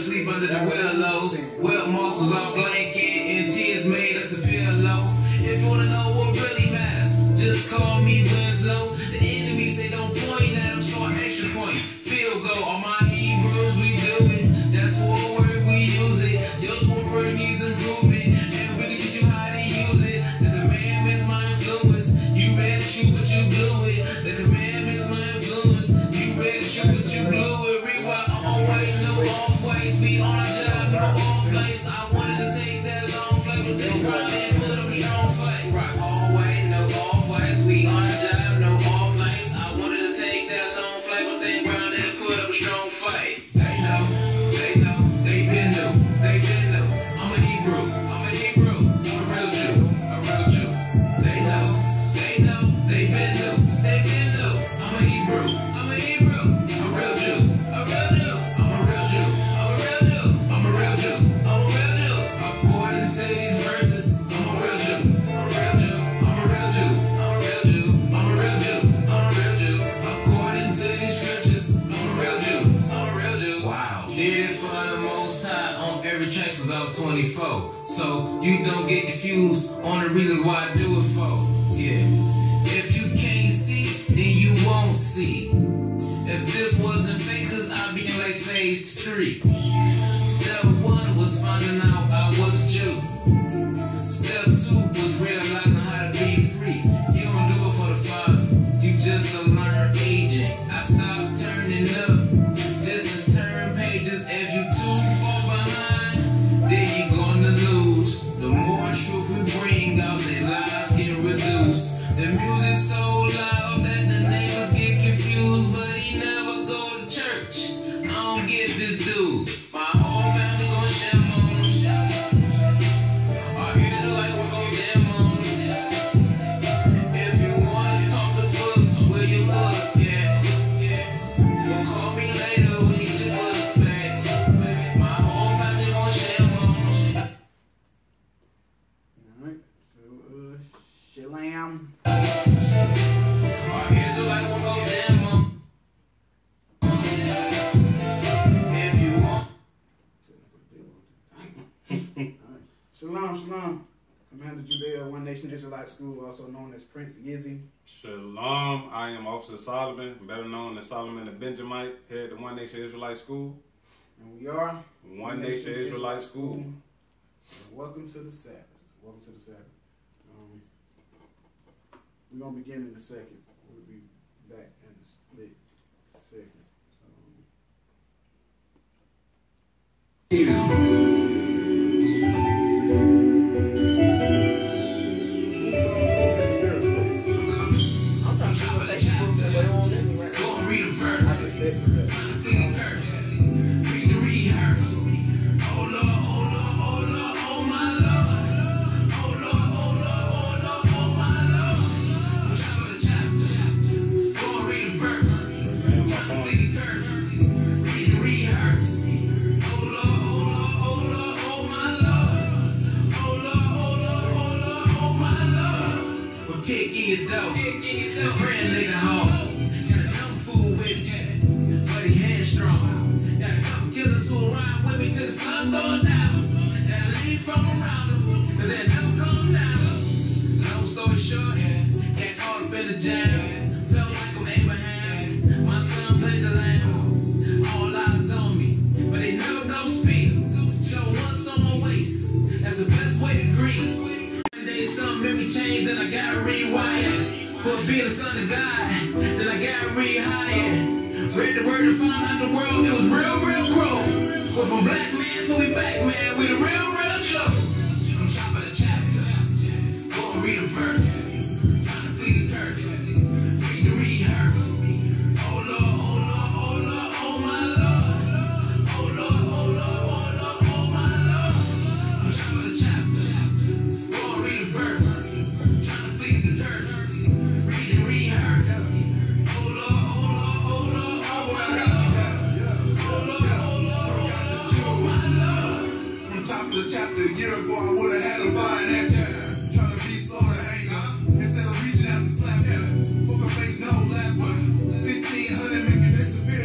asleep under the willows. Wet moss was our blanket and tears made us a pillow. If you wanna know what really matters, just call me Winslow. The enemy say don't point at him, so an extra point. Field goal, all my Hebrews, we do it. That's one word we use it. Your sport word needs improvement, and we can teach you how to use it. The commandments my influence. You read the truth, but you blew it. The commandments my influence. You read the truth, but you blew it. Rewind, on way, no off ways. We on our job, no off place. I wanted to take that long flight, but they brought in, put up a strong fight. Right, all way, no off ways. We on our job, no off lanes. I wanted to take that long flight, but they brought in, put up a strong fight. They know, they been new, I'm a Hebrew, I'm a real Jew, a real Jew. They know, they been new, I'm a Hebrew, I'm a real Jew, a real Jew. I'm a real Jew, I'm a real Jew. According to these verses, I'm a real Jew, I'm a real Jew. According to these scriptures, I'm a real Jew. Wow. Did it for the Most High on every track since I was 24. So you don't get confused on the reasons why I do it for. Yeah. If you can't see, then you won't see. If this wasn't phases, I'd be in like phase 3. Step 1 was finding out I was a Jew. Step 2 was realizing how to be free. You don't do it for the Father, you just a learned agent. I stopped turning up just to turn pages. If you too far behind, then you're gonna lose. The more truth we bring out, their lives get reduced. The music's so loud that the neighbors get confused, but he never go to church. I don't get this dude. My whole family gon' jam on him. Our haters are like we're gon' jam on him. If you wanna talk the book, will you look? Yeah. Well, call me later when you get up, babe. My whole family gon' jam on him. Alright, so Shalom. Our haters are like we're gon' jam on him. If you want. Shalom. Commander Judea, One Nation Israelite School, also known as Prince Yizzy. Shalom, I am Officer Solomon, better known as Solomon the Benjamite, head of One Nation Israelite School. And we are One Nation Israelite School. And welcome to the Sabbath. We're going to begin in a second. We'll be back in a split second.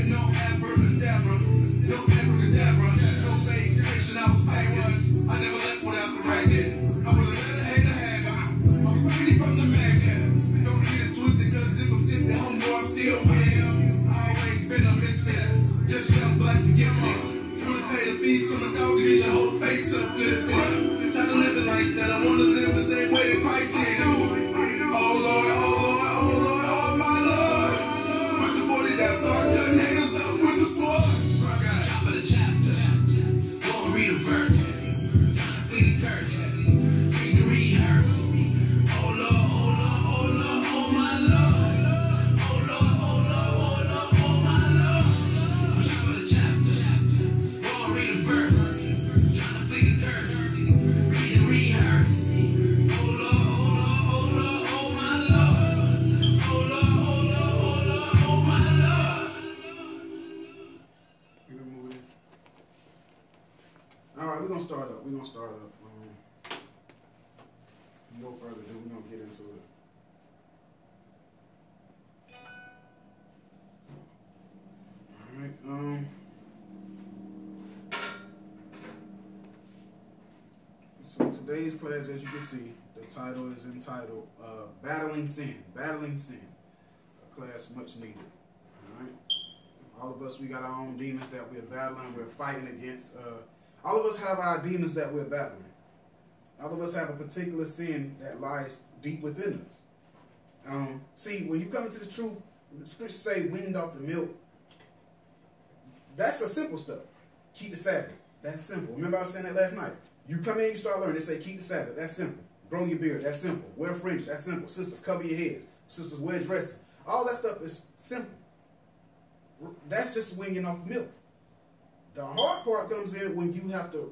No abracadabra, no abracadabra. think that I want to live the same way that Christ did. Oh Lord, oh Lord, oh Lord, oh my Lord. With the 40 that start cutting haters up with the sword. Top of the chapter. Go and read a verse. Trying to flee the curse. Read the rehearse. Oh Lord, oh Lord, oh Lord, oh my Lord. Oh Lord, oh Lord, oh Lord, oh my Lord. Top of the chapter. Go and read a verse. Trying to flee the curse. Read and rehearse. Oh Lord, oh Lord, oh Lord, oh my Lord. Oh Lord, oh Lord, oh Lord, oh my Lord. You remove this. All right, we're gonna start up. No further ado, we're gonna get into it. All right. So today's class, as you can see, the title is entitled "Battling Sin." Battling Sin. A class much needed. All right. All of us, we got our own demons that we're battling. We're fighting against. All of us have our demons that we're battling. All of us have a particular sin that lies deep within us. See, when you come into the truth, the scriptures say weaned off the milk. That's a simple stuff. Keep the Sabbath. That's simple. Remember I was saying that last night. You come in, you start learning. They say keep the Sabbath. That's simple. Grow your beard. That's simple. Wear fringe. That's simple. Sisters, cover your heads. Sisters, wear dresses. All that stuff is simple. That's just weaning off milk. The hard part comes in when you have to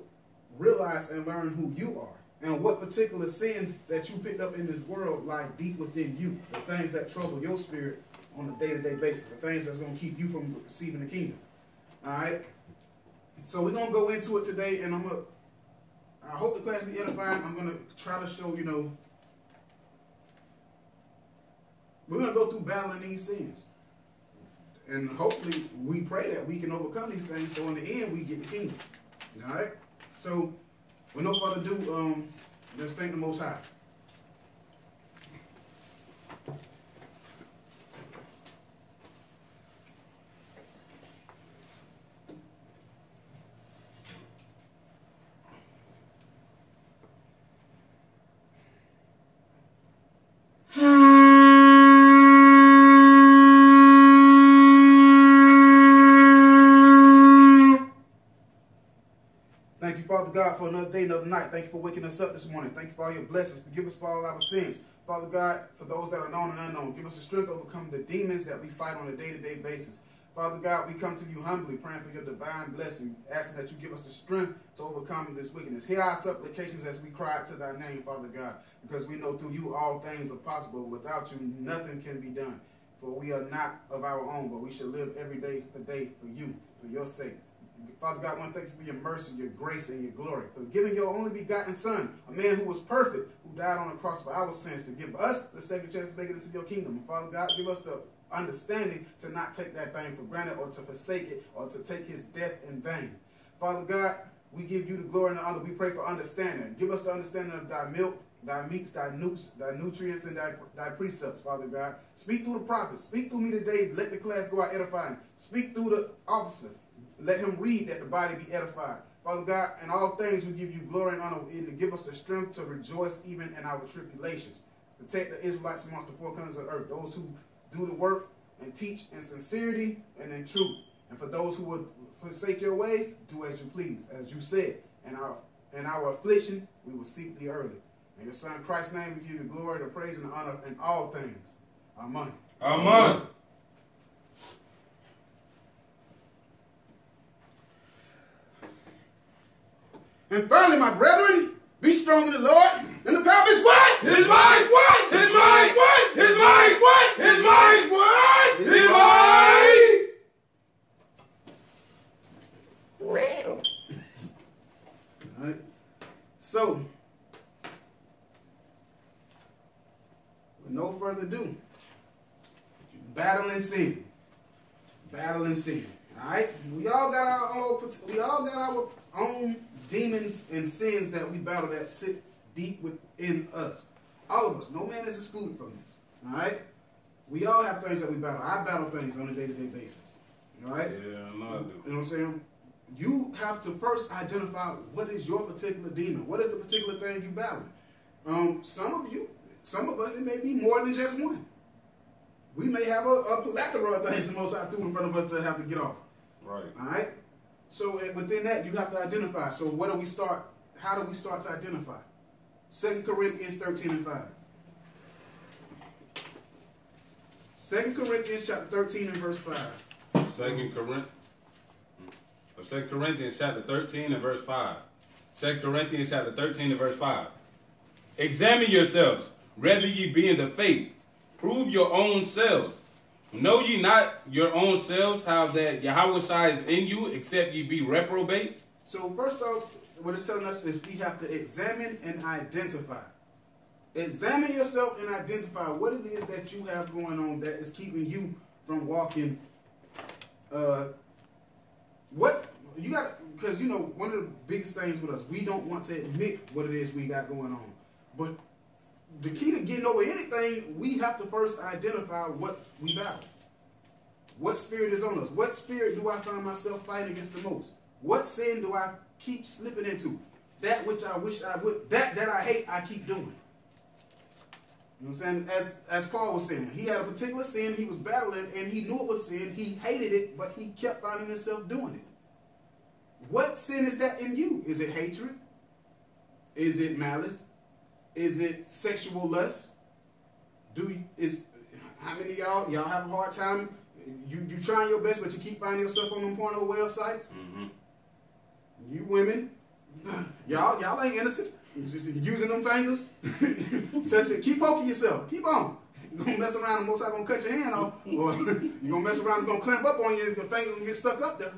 realize and learn who you are and what particular sins that you picked up in this world lie deep within you. The things that trouble your spirit on a day-to-day basis. The things that's going to keep you from receiving the kingdom. All right? So we're going to go into it today, and I hope the class be edifying. I'm going to try to show, we're going to go through battling these sins. And hopefully we pray that we can overcome these things so in the end we get the kingdom. All right? So with no further ado, let's thank the Most High. God, for another day, another night. Thank you for waking us up this morning. Thank you for all your blessings. Forgive us for all our sins. Father God, for those that are known and unknown, give us the strength to overcome the demons that we fight on a day-to-day basis. Father God, we come to you humbly, praying for your divine blessing, asking that you give us the strength to overcome this wickedness. Hear our supplications as we cry out to thy name, Father God, because we know through you all things are possible. Without you, nothing can be done. For we are not of our own, but we shall live every day for you, for your sake. Father God, I want to thank you for your mercy, your grace, and your glory. For giving your only begotten Son, a man who was perfect, who died on the cross for our sins, to give us the second chance to make it into your kingdom. And Father God, give us the understanding to not take that thing for granted or to forsake it or to take his death in vain. Father God, we give you the glory and the honor. We pray for understanding. Give us the understanding of thy milk, thy meats, thy nutrients, and thy precepts, Father God. Speak through the prophets. Speak through me today. Let the class go out edifying. Speak through the officer. Let him read that the body be edified. Father God, in all things we give you glory and honor and to give us the strength to rejoice even in our tribulations. Protect the Israelites amongst the four corners of the earth, those who do the work and teach in sincerity and in truth. And for those who would forsake your ways, do as you please. As you said, in our affliction, we will seek thee early. In your Son Christ's name, we give you the glory, the praise, and the honor in all things. Amen. Amen. And finally, my brethren, be strong in the Lord, and the power of his what? His might. What? His might. What? His might. What? His might. What? His might. All right. So, with no further ado, battling sin. Battling sin. All right. We all got our own demons and sins that we battle that sit deep within us. All of us. No man is excluded from this. All right? We all have things that we battle. I battle things on a day-to-day basis. All right? Yeah, I know I do. You know what I'm saying? you have to first identify what is your particular demon. What is the particular thing you battling? Some of us, it may be more than just one. We may have a plethora of things the Most High threw in front of us to have to get off. Right. All right? So within that, you have to identify. So where do we start? How do we start to identify? 2 Corinthians 13 and 5. 2 Corinthians chapter 13 and verse 5. 2 Corinthians chapter 13 and verse 5. 2 Corinthians chapter 13 and verse 5. Examine yourselves, whether ye be in the faith. Prove your own selves. Know ye not your own selves how that Yahweh is in you, except ye be reprobates? So first off, what it's telling us is we have to examine and identify. Examine yourself and identify what it is that you have going on that is keeping you from walking. What you got, because you know one of the biggest things with us, we don't want to admit what it is we got going on. But the key to getting over anything, we have to first identify what we battle. What spirit is on us? What spirit do I find myself fighting against the most? What sin do I keep slipping into? That which I wish I would, that I hate, I keep doing. You know what I'm saying? As Paul was saying, he had a particular sin he was battling, and he knew it was sin. He hated it, but he kept finding himself doing it. What sin is that in you? Is it hatred? Is it malice? Is it sexual lust? How many of y'all have a hard time? You trying your best, but you keep finding yourself on them porno websites. Mm-hmm. You women, y'all ain't innocent. You're just using them fingers. Touch it. Keep poking yourself. Keep on. You're gonna mess around and most likely gonna cut your hand off, or you're gonna mess around and it's gonna clamp up on you and your fingers gonna get stuck up there.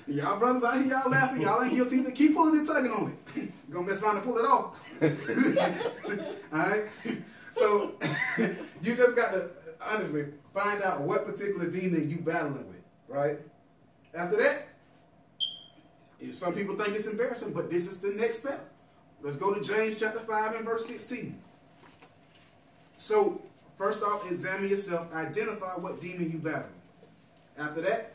Y'all brothers out here, y'all laughing, y'all ain't guilty either. Keep pulling and tugging on it. You're gonna mess around and pull it off. Alright? So you just got to honestly find out what particular demon you battling with, right? After that, some people think it's embarrassing, but this is the next step. Let's go to James chapter 5 and verse 16. So, first off, examine yourself. Identify what demon you battle. After that,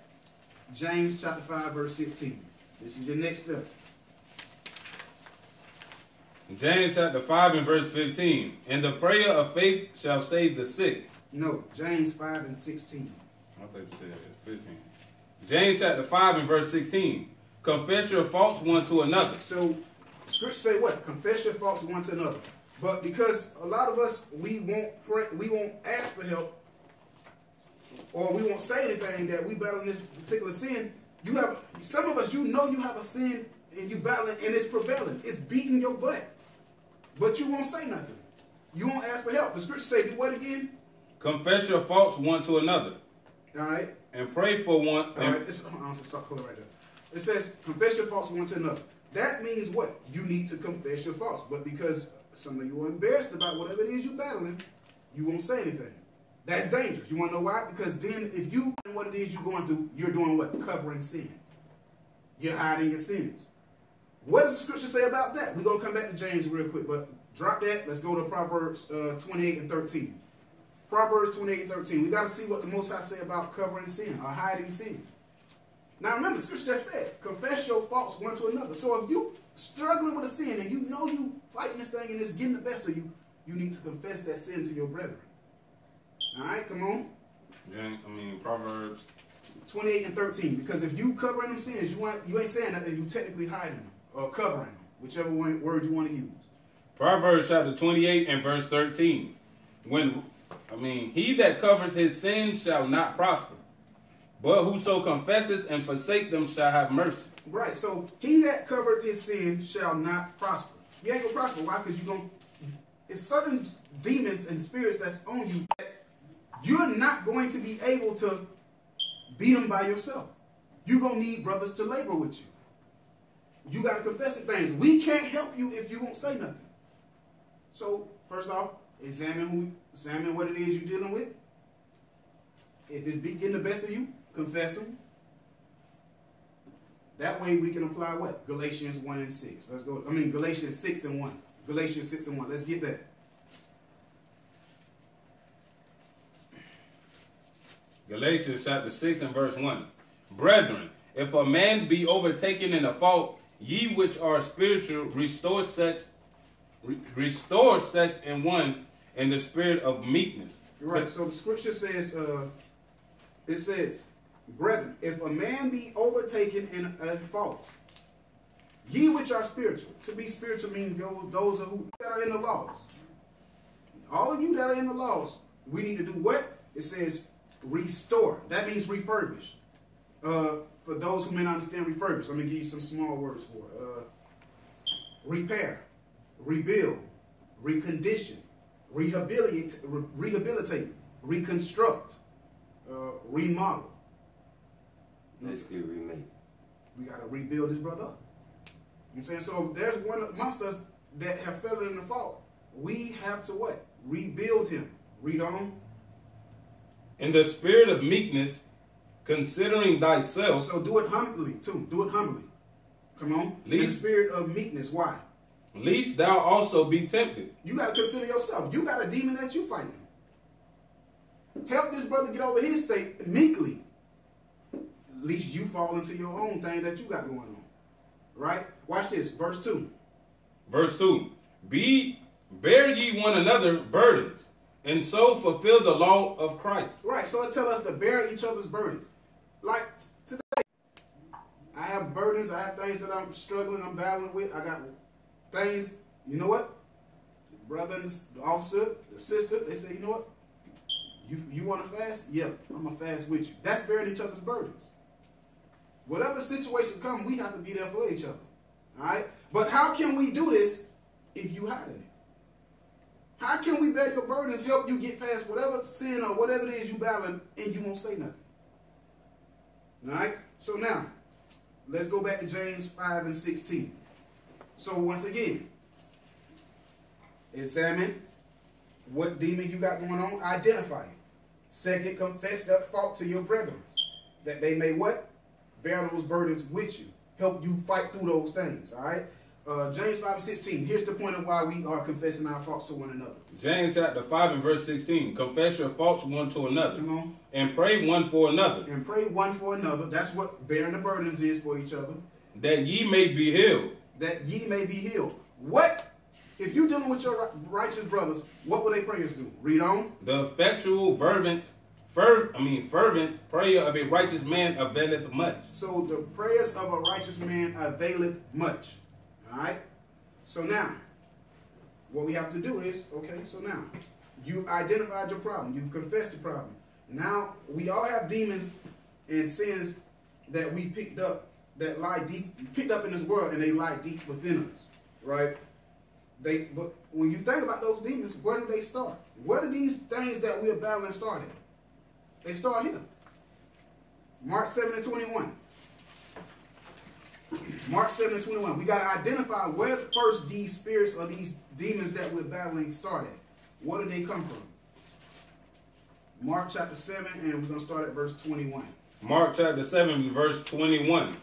James chapter 5 verse 16. This is your next step. James chapter 5 and verse 15. And the prayer of faith shall save the sick. No, James 5 and 16. I thought you said 15. James chapter 5 and verse 16. Confess your faults one to another. So, scripture say what? Confess your faults one to another. But because a lot of us, we won't pray, we won't ask for help, or we won't say anything that we battle in this particular sin. You have some of us, you know, you have a sin and you battling, and it's prevailing. It's beating your butt, but you won't say nothing. You won't ask for help. The scripture say, do what again? Confess your faults one to another. All right. And pray for one. All right. Stop pulling right there. It says, confess your faults one to another. That means what? You need to confess your faults. But because some of you are embarrassed about whatever it is you're battling, you won't say anything. That's dangerous. You want to know why? Because then if you know what it is you're going through, you're doing what? Covering sin. You're hiding your sins. What does the scripture say about that? We're going to come back to James real quick, but drop that. Let's go to Proverbs 28 and 13. Proverbs 28 and 13. We got to see what the Most High say about covering sin or hiding sin. Now remember, the scripture just said, confess your faults one to another. So if you struggling with a sin and you know you fighting this thing and it's getting the best of you, you need to confess that sin to your brethren. All right, come on. Proverbs 28 and 13. Because if you covering them sins, you ain't saying nothing, you technically hiding them or covering them, whichever word you want to use. Proverbs chapter 28 and verse 13. He that covereth his sins shall not prosper, but whoso confesseth and forsake them shall have mercy. Right, so he that covereth his sin shall not prosper. You ain't gonna prosper. Why? Because it's certain demons and spirits that's on you that you're not going to be able to beat them by yourself. You're gonna need brothers to labor with you. You gotta confess some things. We can't help you if you won't say nothing. So, first off, examine what it is you're dealing with. If it's getting the best of you, confess them. That way we can apply what? Galatians 1 and 6. Let's go. Galatians 6 and 1. Galatians 6 and 1. Let's get that. Galatians chapter 6 and verse 1. Brethren, if a man be overtaken in a fault, ye which are spiritual, restore such in one in the spirit of meekness. Right. So the scripture says, it says, brethren, if a man be overtaken in a fault, ye which are spiritual. To be spiritual means those that are in the laws. All of you that are in the laws, we need to do what? It says restore. That means refurbish. For those who may not understand refurbish, let me give you some small words for it. Repair, rebuild, recondition, rehabilitate, reconstruct, remodel. Basically remake. We got to rebuild this brother up. You know what I'm saying? So if there's one amongst us that have fallen in the fault, we have to what? Rebuild him. Read on. In the spirit of meekness, considering thyself. So do it humbly too. Do it humbly. Come on. In the spirit of meekness. Why? Lest thou also be tempted. You got to consider yourself. You got a demon that you fighting. Help this brother get over his state meekly. Least you fall into your own thing that you got going on. Right? Watch this. Verse 2. Verse 2. Bear ye one another burdens, and so fulfill the law of Christ. Right. So it tells us to bear each other's burdens. Like today, I have burdens. I have things that I'm struggling, I'm battling with. I got things, you know what? The brother, the officer, the sister, they say, you know what? You want to fast? Yeah, I'm going to fast with you. That's bearing each other's burdens. Whatever situation comes, we have to be there for each other. All right? But how can we do this if you hiding it? How can we bear your burdens, help you get past whatever sin or whatever it is you battling, and you won't say nothing? All right? So now, let's go back to James 5 and 16. So once again, examine what demon you got going on. Identify it. Second, confess that fault to your brethren, that they may what? Bear those burdens with you. Help you fight through those things. All right? James 5 and 16. Here's the point of why we are confessing our faults to one another. James chapter 5 and verse 16. Confess your faults one to another. Come on. And pray one for another. And pray one for another. That's what bearing the burdens is for each other. That ye may be healed. That ye may be healed. What? If you're dealing with your righteous brothers, what will their prayers do? Read on. The effectual, fervent prayer of a righteous man availeth much. So the prayers of a righteous man availeth much. All right? So now, what we have to do is, okay, so now, you've identified your problem. You've confessed the problem. Now, we all have demons and sins that we picked up, that lie deep, picked up in this world, and they lie deep within us, right? But when you think about those demons, where do they start? Where do these things that we're battling start at? They start here. Mark 7 and 21. Mark 7 and 21. We got to identify where first these spirits or these demons that we're battling start at. Where do they come from? Mark chapter 7, and we're going to start at verse 21. Mark chapter 7, verse 21.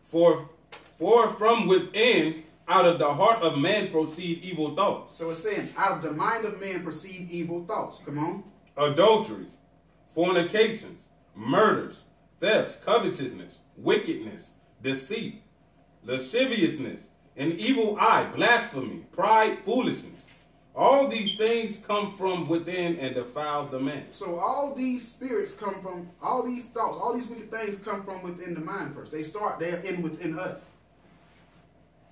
For from within, out of the heart of man proceed evil thoughts. So it's saying, out of the mind of man proceed evil thoughts. Come on. Adulteries, fornications, murders, thefts, covetousness, wickedness, deceit, lasciviousness, an evil eye, blasphemy, pride, foolishness. All these things come from within and defile the man. So all these spirits come from, all these thoughts, all these wicked things come from within the mind first. They're within us.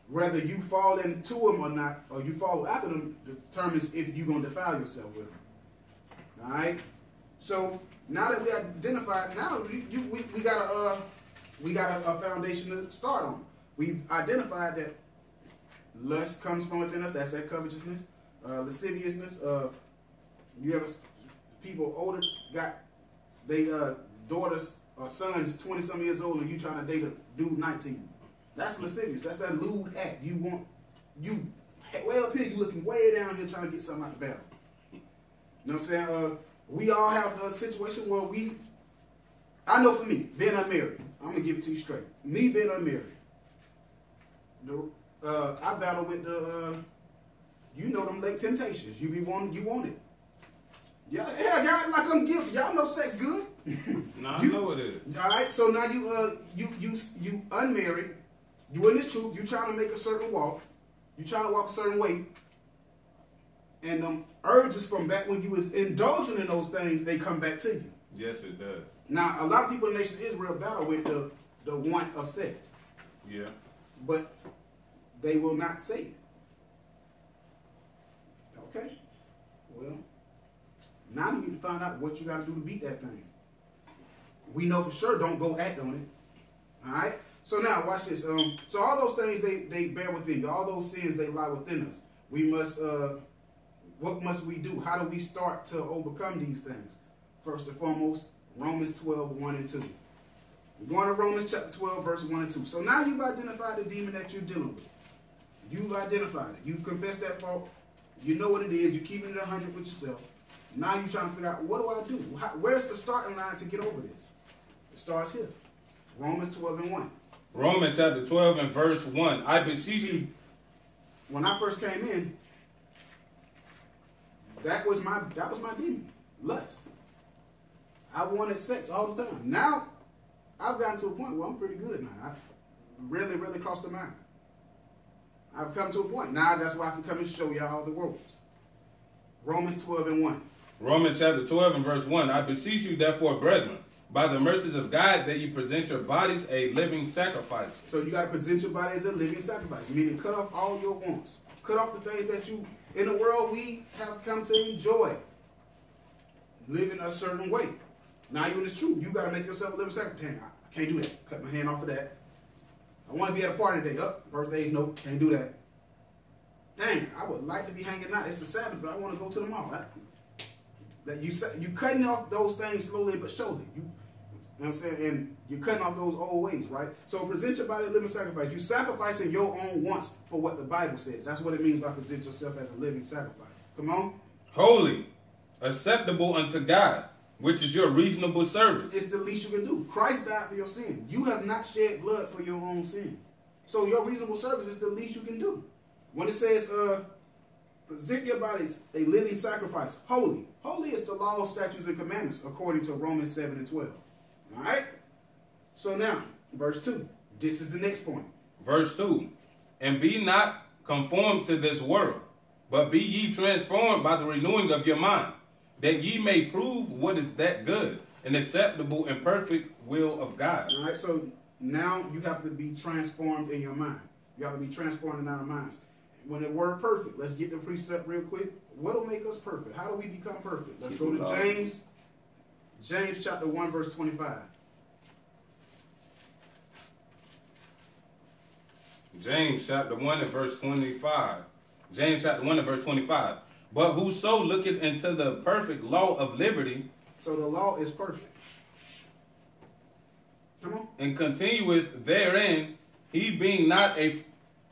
Whether you fall into them or not, or you follow after them, determines if you're going to defile yourself with them. All right? So now that we identified, now we got a foundation to start on. We've identified that lust comes from within us. That's that covetousness. Lasciviousness. You ever people older got they daughters or sons 20-some years old and you trying to date a dude 19. That's lascivious. That's that lewd act. You way up here, you looking way down here trying to get something out the barrel. You know what I'm saying? We all have a situation where I know for me, being unmarried, I'm gonna give it to you straight. Me being unmarried, I battle with the, them late temptations. You want it. Yeah, y'all like I'm guilty. Y'all know sex good. No, I know it is. All right, so now you unmarried. You in this truth. You trying to make a certain walk. You trying to walk a certain way. And urges from back when you was indulging in those things, they come back to you. Yes, it does. Now, a lot of people in the nation of Israel battle with the want of sex. Yeah. But they will not say it. Okay. Well, now you need to find out what you got to do to beat that thing. We know for sure don't go act on it. All right? So now, watch this. So all those things, they bear within you. All those sins, they lie within us. We must, what must we do? How do we start to overcome these things? First and foremost, Romans 12, 1 and 2. We're going to Romans chapter 12, verse 1 and 2. So now you've identified the demon that you're dealing with. You've identified it. You've confessed that fault. You know what it is. You're keeping it 100 with yourself. Now you're trying to figure out, what do I do? Where's the starting line to get over this? It starts here. Romans 12 and 1. Romans chapter 12 and verse 1. I beseech you. When I first came in, that was my demon. Lust. I wanted sex all the time. Now, I've gotten to a point where I'm pretty good now. I really crossed the mind. I've come to a point. Now that's why I can come and show y'all the ropes. Romans 12 and 1. Romans chapter 12 and verse 1. I beseech you, therefore, brethren, by the mercies of God, that you present your bodies a living sacrifice. So you got to present your body as a living sacrifice, meaning cut off all your wants. Cut off the things that you, in the world, we have come to enjoy. Living a certain way. Now you're in this truth. You got to make yourself a living sacrifice. Dang, I can't do that. Cut my hand off of that. I want to be at a party today. Birthdays, no, can't do that. Dang, I would like to be hanging out. It's a Sabbath, but I want to go to the mall. You cutting off those things slowly but surely. You know what I'm saying? And you're cutting off those old ways, right? So present your body a living sacrifice. You sacrificing your own wants for what the Bible says. That's what it means by present yourself as a living sacrifice. Come on. Holy, acceptable unto God, which is your reasonable service. It's the least you can do. Christ died for your sin. You have not shed blood for your own sin. So your reasonable service is the least you can do. When it says, present your bodies a living sacrifice, holy. Holy is the law, statutes, and commandments, according to Romans 7 and 12. All right? So now, verse 2. This is the next point. Verse 2. And be not conformed to this world, but be ye transformed by the renewing of your mind, that ye may prove what is that good and acceptable and perfect will of God. All right, so now you have to be transformed in your mind. You have to be transformed in our minds. When the word perfect, let's get the precept real quick. What will make us perfect? How do we become perfect? Let's go to James. James chapter 1, verse 25. James chapter 1 and verse 25. James chapter 1 and verse 25. But whoso looketh into the perfect law of liberty. So the law is perfect. Come on. And continueth therein, he being not a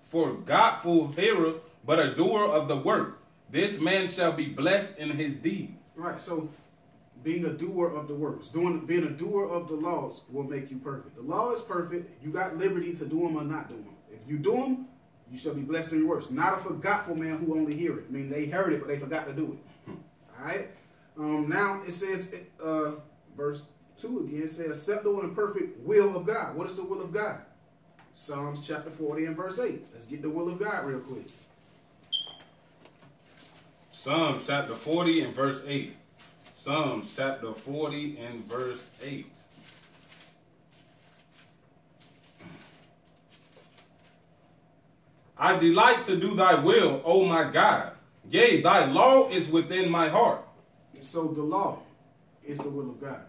forgetful hearer, but a doer of the work. This man shall be blessed in his deed. Right, so being a doer of the works, being a doer of the laws will make you perfect. The law is perfect. You got liberty to do them or not do them. If you do them, you shall be blessed in your works. Not a forgetful man who only hear it. I mean, they heard it, but they forgot to do it. All right? Now it says, verse 2 again, it says, acceptable and perfect will of God. What is the will of God? Psalms chapter 40 and verse 8. Let's get the will of God real quick. Psalms chapter 40 and verse 8. Psalms chapter 40 and verse 8. I delight to do thy will, O my God. Yea, thy law is within my heart. So the law is the will of God.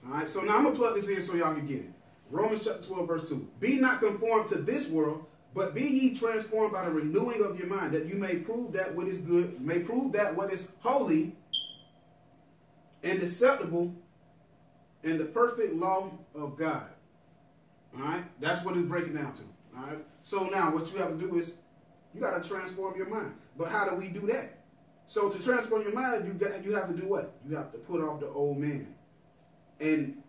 All right, so now I'm going to plug this in so y'all can get it. Romans chapter 12, verse 2. Be not conformed to this world, but be ye transformed by the renewing of your mind, that you may prove that what is good, may prove that what is holy and acceptable in the perfect law of God. All right? That's what it's breaking down to. All right? So now what you have to do is you got to transform your mind. But how do we do that? So to transform your mind, you have to do what? You have to put off the old man. And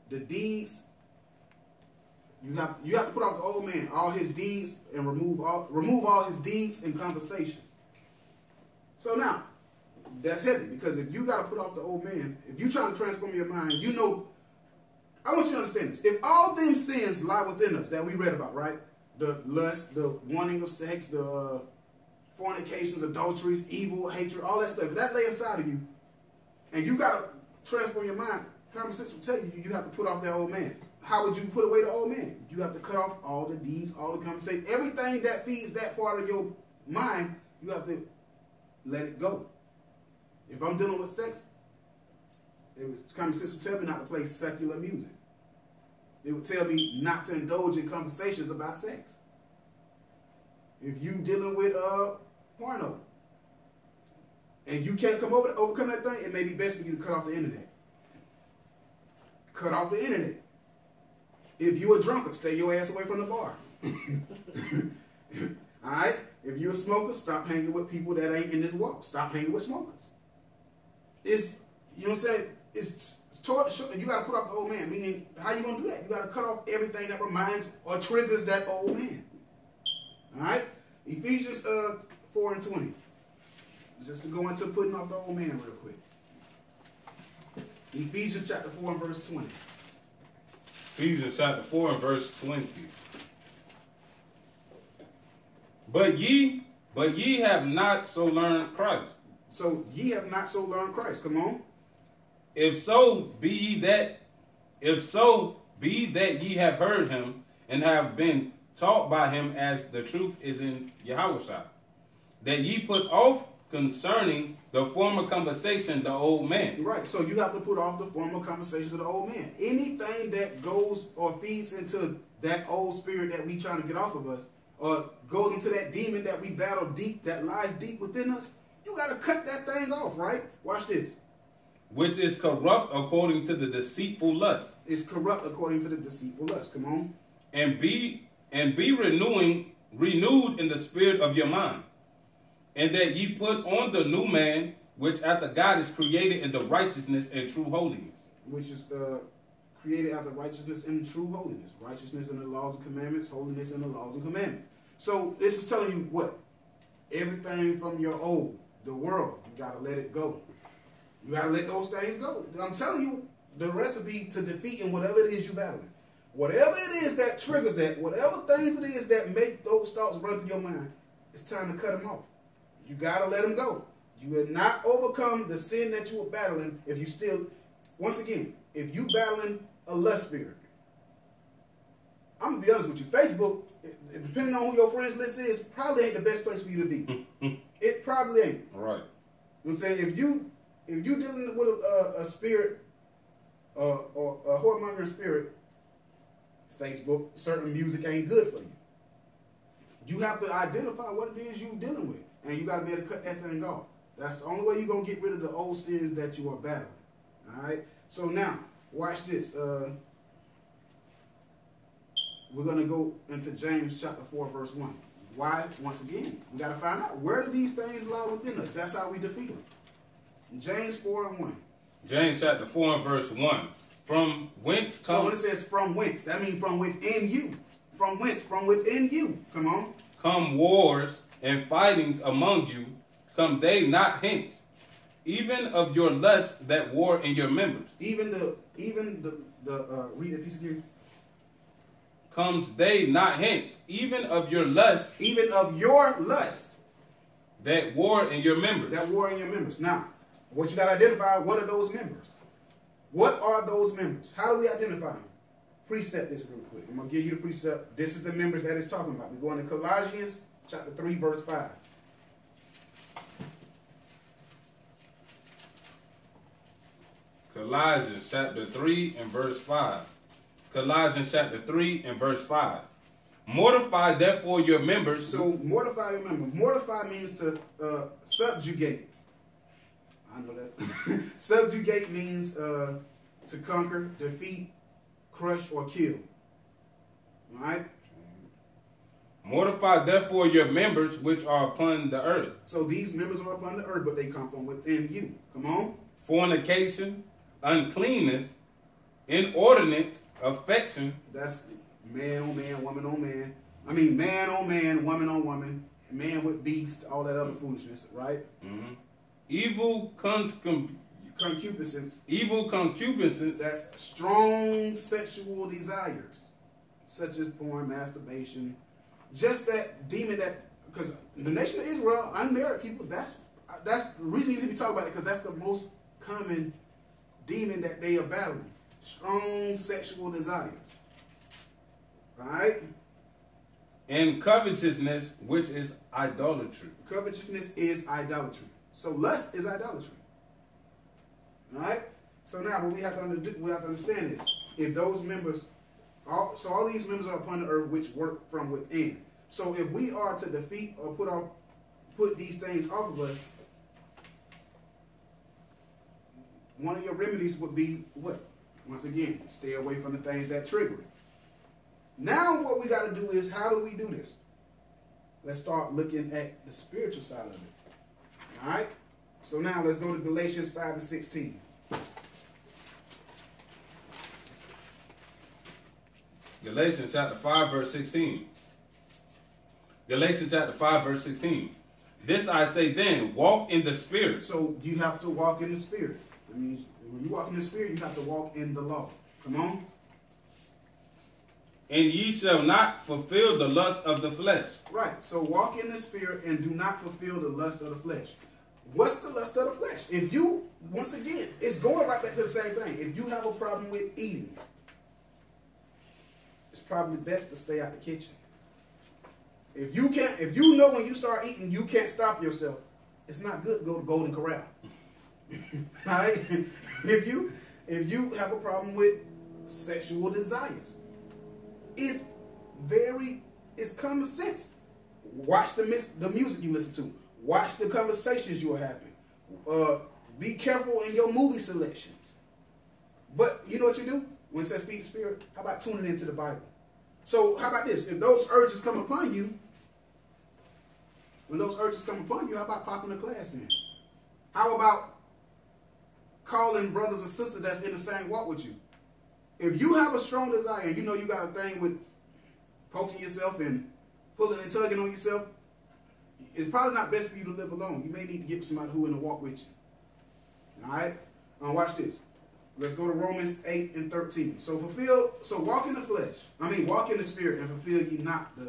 the deeds, you have to put off the old man, all his deeds, and remove all his deeds and conversations. So now, that's heavy, because if you got to put off the old man, if you trying to transform your mind, you know, I want you to understand this. If all them sins lie within us that we read about, right? The lust, the wanting of sex, the fornications, adulteries, evil, hatred, all that stuff, if that lay inside of you, and you got to transform your mind, common sense will tell you, you have to put off that old man. How would you put away the old man? You have to cut off all the deeds, all the conversation, everything that feeds that part of your mind, you have to let it go. If I'm dealing with sex, common sense would tell me not to play secular music. It would tell me not to indulge in conversations about sex. If you dealing with porno, and you can't overcome that thing, it may be best for you to cut off the internet. Cut off the internet. If you a drunkard, stay your ass away from the bar. Alright? If you're a smoker, stop hanging with people that ain't in this walk. Stop hanging with smokers. It's, you know what I'm saying? You got to put off the old man. Meaning, how you going to do that? You got to cut off everything that reminds or triggers that old man. Alright? Ephesians 4:20. Just to go into putting off the old man real quick. Ephesians chapter 4 and verse 20. Ephesians chapter 4 and verse 20. But ye have not so learned Christ. So ye have not so learned Christ. Come on. If so be that ye have heard him and have been taught by him, as the truth is in Yahushua, that ye put off concerning the former conversation the old man. Right. So you have to put off the former conversation of the old man. Anything that goes or feeds into that old spirit that we trying to get off of us, or goes into that demon that we battle deep, that lies deep within us, you got to cut that thing off, right? Watch this. Which is corrupt according to the deceitful lust. It's corrupt according to the deceitful lust. Come on. And be renewed in the spirit of your mind. And that ye put on the new man, which after God is created in the righteousness and true holiness. Which is created after righteousness and true holiness. Righteousness in the laws and commandments, holiness in the laws and commandments. So this is telling you what? Everything from your old, the world, you got to let it go. You got to let those things go. I'm telling you the recipe to defeating whatever it is you're battling. Whatever it is that triggers that, whatever things it is that make those thoughts run through your mind, it's time to cut them off. You got to let them go. You will not overcome the sin that you are battling if you still, once again, if you battling a lust spirit. I'm going to be honest with you. Facebook, depending on who your friends list is, probably ain't the best place for you to be. It probably ain't. Right. You know what I'm saying? If you dealing with a spirit or a whoremongering spirit, Facebook, certain music ain't good for you. You have to identify what it is you're dealing with. And you got to be able to cut that thing off. That's the only way you're going to get rid of the old sins that you are battling. All right? So now, watch this. We're going to go into James chapter 4, verse 1. Why? Once again, we got to find out, where do these things lie within us? That's how we defeat them. James 4 and 1. James chapter 4 and verse 1. From whence comes... So when it says from whence, that means from within you. From whence? From within you. Come on. Come wars and fightings among you, come they not hence, even of your lust that war in your members. Even the read that piece again. Comes they not hence, even of your lust. Even of your lust. That war in your members. That war in your members. Now, what you got to identify, what are those members? What are those members? How do we identify them? Precept this real quick. I'm going to give you the precept. This is the members that it's talking about. We're going to Colossians chapter 3, verse 5. Colossians chapter 3 and verse 5. Colossians chapter 3 and verse 5. Mortify therefore your members. So mortify your members. Mortify means to subjugate. I know that. Subjugate means to conquer, defeat, crush, or kill. All right? Mortify therefore your members which are upon the earth. So these members are upon the earth, but they come from within you. Come on. Fornication, uncleanness, inordinate affection. That's man on man, woman on man. I mean, man on man, woman on woman, man with beast, all that other foolishness, right? Mm-hmm. evil concupiscence. Evil concupiscence. That's strong sexual desires, such as porn, masturbation. Just that demon that, because the nation of Israel, unmarried people, that's the reason you can be talking about it, because that's the most common demon that they are battling. Strong sexual desires. Right? And covetousness, which is idolatry. Covetousness is idolatry. So lust is idolatry. Alright? So now what we have to understand is, if those members, all these members are upon the earth which work from within. So if we are to defeat or put these things off of us, one of your remedies would be what? Once again, stay away from the things that trigger it. Now what we got to do is, how do we do this? Let's start looking at the spiritual side of it. All right? So now let's go to Galatians 5 and 16. Galatians chapter 5 verse 16. Galatians chapter 5 verse 16. This I say then, walk in the Spirit. So you have to walk in the Spirit. I mean, when you walk in the Spirit, you have to walk in the law. Come on. And ye shall not fulfill the lust of the flesh. Right. So walk in the Spirit and do not fulfill the lust of the flesh. What's the lust of the flesh? If you, once again, it's going right back to the same thing. If you have a problem with eating, it's probably best to stay out the kitchen. If you know when you start eating, you can't stop yourself, it's not good to go to Golden Corral. Right? If you have a problem with sexual desires, it's common sense. Watch the music you listen to. Watch the conversations you are having. Be careful in your movie selections. But you know what you do? When it says feed the Spirit, how about tuning into the Bible? So how about this? If those urges come upon you, how about popping a class in? How about calling brothers and sisters that's in the same walk with you? If you have a strong desire and you know you got a thing with poking yourself and pulling and tugging on yourself, it's probably not best for you to live alone. You may need to get somebody who in the walk with you. All right? Watch this. Let's go to Romans 8 and 13. So walk in the flesh. Walk in the Spirit and fulfill ye not the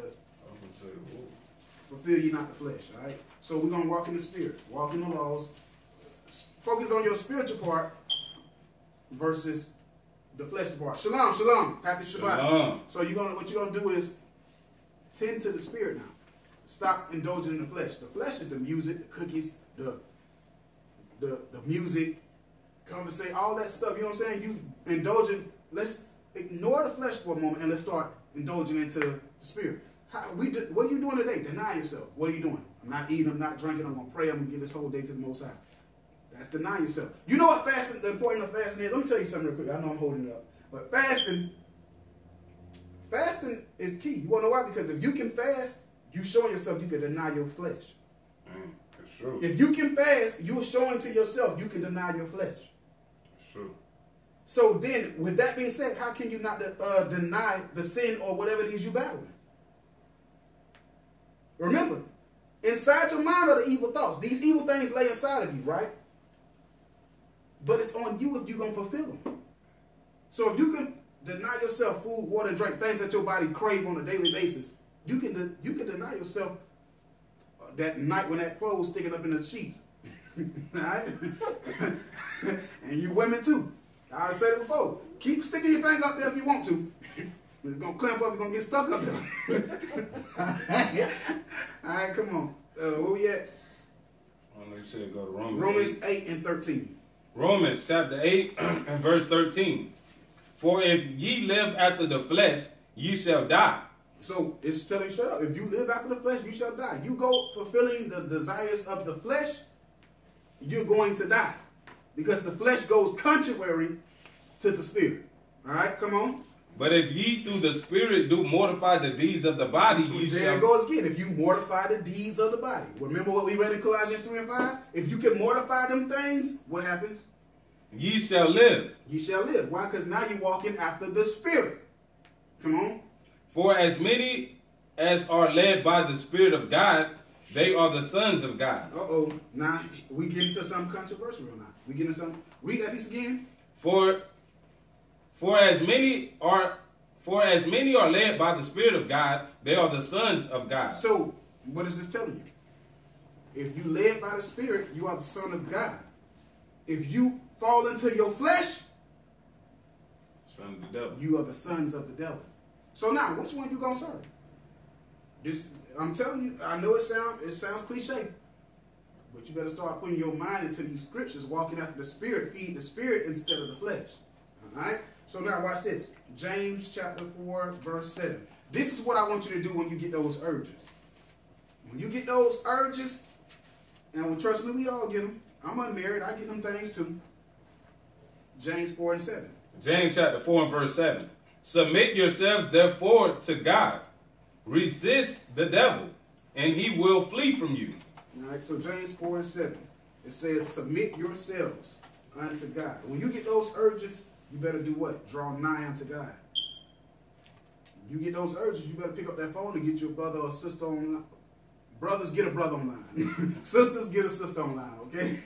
flesh. All right? So we're going to walk in the Spirit. Walk in the laws. Focus on your spiritual part versus the fleshly part. Shalom, shalom. Happy Shabbat. Shalom. So what you're going to do is tend to the Spirit now. Stop indulging in the flesh. The flesh is the music, the cookies, the music, conversate, all that stuff. You know what I'm saying? You indulging. Let's ignore the flesh for a moment and let's start indulging into the Spirit. What are you doing today? Deny yourself. What are you doing? I'm not eating. I'm not drinking. I'm going to pray. I'm going to give this whole day to the Most High. That's deny yourself. You know what fasting? The importance of fasting is. Let me tell you something real quick. I know I'm holding it up, but fasting is key. You want to know why? Because if you can fast, you showing yourself you can deny your flesh. That's true. If you can fast, you're showing to yourself you can deny your flesh. That's true. So then, with that being said, how can you not deny the sin or whatever it is you're battling? Remember, inside your mind are the evil thoughts. These evil things lay inside of you, right? But it's on you if you're going to fulfill them. So if you can deny yourself food, water, and drink, things that your body crave on a daily basis, you can deny yourself that night when that clothes sticking up in the sheets. Right? And you women too. I already said it before. Keep sticking your finger up there if you want to. It's going to clamp up, you're going to get stuck up there. All right, come on. Where we at? You said go to Romans. Romans 8 and 13. Romans chapter 8 and verse 13. For if ye live after the flesh, ye shall die. So it's telling you straight up, if you live after the flesh, you shall die. You go fulfilling the desires of the flesh, you're going to die. Because the flesh goes contrary to the Spirit. All right, come on. But if ye through the Spirit do mortify the deeds of the body, ye shall... There it goes again. If you mortify the deeds of the body. Remember what we read in Colossians 3 and 5? If you can mortify them things, what happens? Ye shall live. Ye shall live. Why? Because now you're walking after the Spirit. Come on. For as many as are led by the Spirit of God, they are the sons of God. Uh-oh. Now, we get into something controversial now. We get into something. Read that piece again. For as many are led by the Spirit of God, they are the sons of God. So, what is this telling you? If you led by the Spirit, you are the son of God. If you fall into your flesh, Son of the devil. you are the sons of the devil. So now, which one you gonna serve? This, I'm telling you, I know it sounds cliche, but you better start putting your mind into these scriptures, walking after the Spirit, feed the Spirit instead of the flesh. All right. So now watch this. James chapter 4, verse 7. This is what I want you to do when you get those urges. When you get those urges, and trust me, we all get them. I'm unmarried. I get them things too. James 4 and 7. James chapter 4 and verse 7. Submit yourselves therefore to God. Resist the devil, and he will flee from you. All right, so James 4 and 7. It says, submit yourselves unto God. When you get those urges, you better do what? Draw nigh unto God. You get those urges, you better pick up that phone and get your brother or sister online. Brothers, get a brother online. Sisters, get a sister online, okay?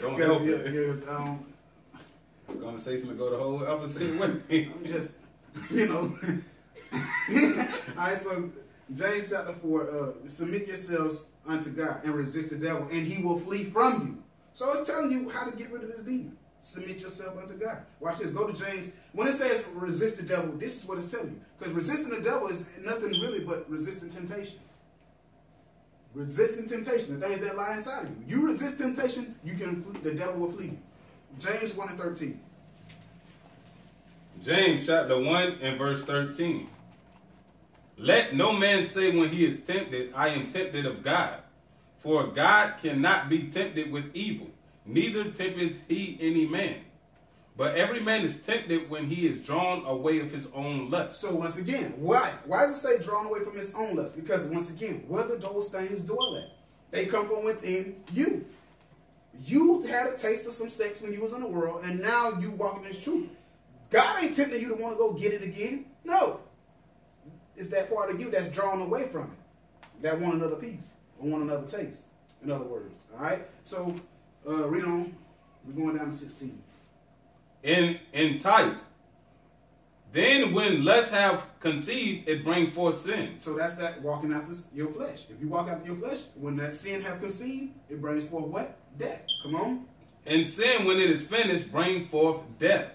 Don't help it. Conversation to go the whole opposite way. I'm just, you know. All right, so James chapter 4, submit yourselves unto God and resist the devil, and he will flee from you. So it's telling you how to get rid of this demon. Submit yourself unto God. Watch this. Go to James. When it says resist the devil, this is what it's telling you. Because resisting the devil is nothing really but resisting temptation. Resisting temptation, the things that lie inside of you. You resist temptation, you can the devil will flee you. James 1 and 13. James chapter 1 and verse 13. Let no man say when he is tempted, I am tempted of God. For God cannot be tempted with evil, neither tempteth he any man. But every man is tempted when he is drawn away of his own lust. So once again, why? Why does it say drawn away from his own lust? Because once again, where do those things dwell at? They come from within you. You had a taste of some sex when you was in the world, and now you walking in this truth. God ain't tempting you to want to go get it again. No. It's that part of you that's drawn away from it. That want another piece. Or want another taste. In other words. Alright? So, read on. We're going down to 16. In Titus. Then when lust have conceived, it bring forth sin. So that's that walking after your flesh. If you walk after your flesh, when that sin have conceived, it brings forth what? Death. Come on. And sin, when it is finished, bring forth death.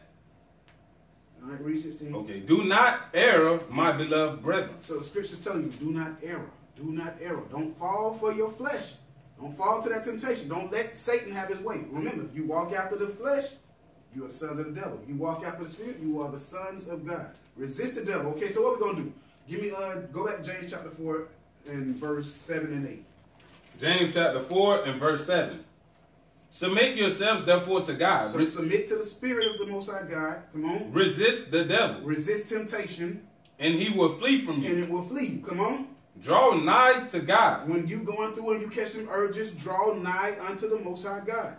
All right, read 16. Okay. Do not err, my beloved brethren. So the scripture's telling you, do not err. Do not err. Don't fall for your flesh. Don't fall to that temptation. Don't let Satan have his way. Remember, if you walk after the flesh, you are the sons of the devil. If you walk after the Spirit, you are the sons of God. Resist the devil. Okay, so what we're going to do? Give me, go back to James chapter 4 and verse 7 and 8. James chapter 4 and verse 7. Submit yourselves therefore to God. So submit to the Spirit of the Most High God. Come on. Resist the devil. Resist temptation. And he will flee from you. And it will flee you. Come on. Draw nigh to God. When you going through and you catch some urges, draw nigh unto the Most High God.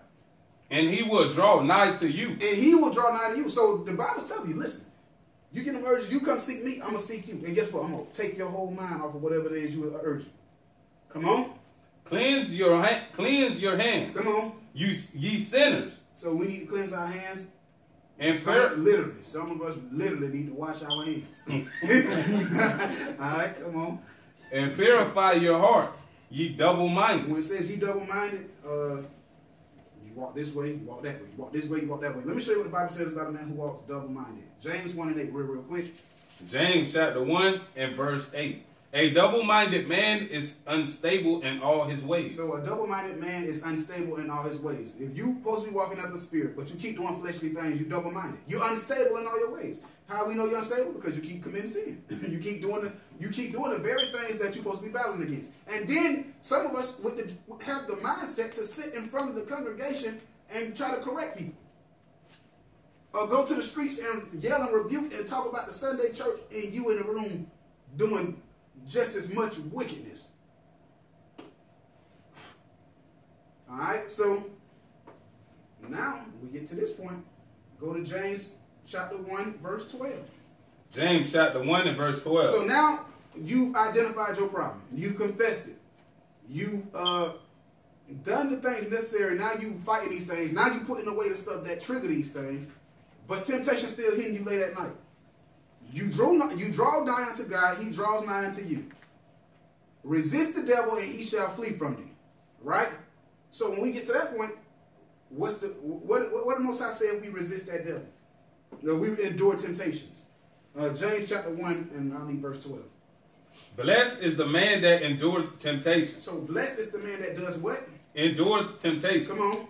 And he will draw nigh to you. And he will draw nigh to you. So the Bible's telling you, listen, you get them urges, you come seek me, I'm going to seek you. And guess what? I'm going to take your whole mind off of whatever it is you are urging. Come on. Cleanse your hand. Come on. You ye sinners. So we need to cleanse our hands. And literally. Some of us literally need to wash our hands. All right, come on. And purify your hearts, ye double-minded. When it says ye double-minded, you walk this way, you walk that way. You walk this way, you walk that way. Let me show you what the Bible says about a man who walks double-minded. James 1 and 8, real quick. James chapter 1 and verse 8. A double-minded man is unstable in all his ways. So a double-minded man is unstable in all his ways. If you're supposed to be walking after the Spirit, but you keep doing fleshly things, you're double-minded. You're unstable in all your ways. How we know you're unstable? Because you keep committing sin. you keep doing the very things that you're supposed to be battling against. And then some of us have the mindset to sit in front of the congregation and try to correct people. Or go to the streets and yell and rebuke and talk about the Sunday church and you in the room doing just as much wickedness. All right, so now we get to this point. Go to James chapter 1, verse 12. James chapter 1 and verse 12. So now you identified your problem. You confessed it. You've done the things necessary. Now you fighting these things. Now you putting away the stuff that trigger these things. But temptation still hitting you late at night. You draw nigh unto God, he draws nigh unto you. Resist the devil and he shall flee from thee. Right? So when we get to that point, what the Most High say if we resist that devil? If we endure temptations. James chapter 1, and I'll need verse 12. Blessed is the man that endures temptation. So blessed is the man that does what? Endures temptation. Come on.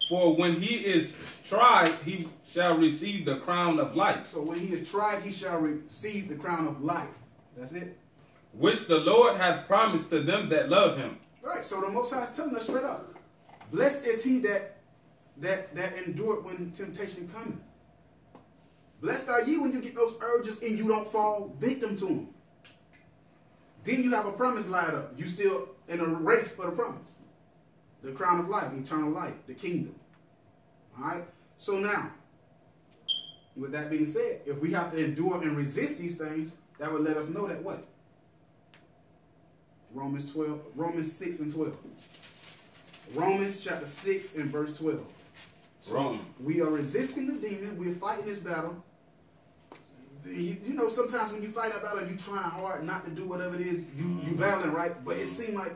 For when he is tried, he shall receive the crown of life. So when he is tried, he shall receive the crown of life. That's it. Which the Lord hath promised to them that love him. All right, so the Most High is telling us straight up. Blessed is he that endured when temptation cometh. Blessed are you when you get those urges and you don't fall victim to them. Then you have a promise lined up. You still in a race for the promise. The crown of life, eternal life, the kingdom. All right? So now, with that being said, if we have to endure and resist these things, that would let us know that what? Romans 6 and 12. Romans chapter 6 and verse 12. So we are resisting the demon. We're fighting this battle. You know, sometimes when you fight a battle, you trying hard not to do whatever it is you battling, right? But it seems like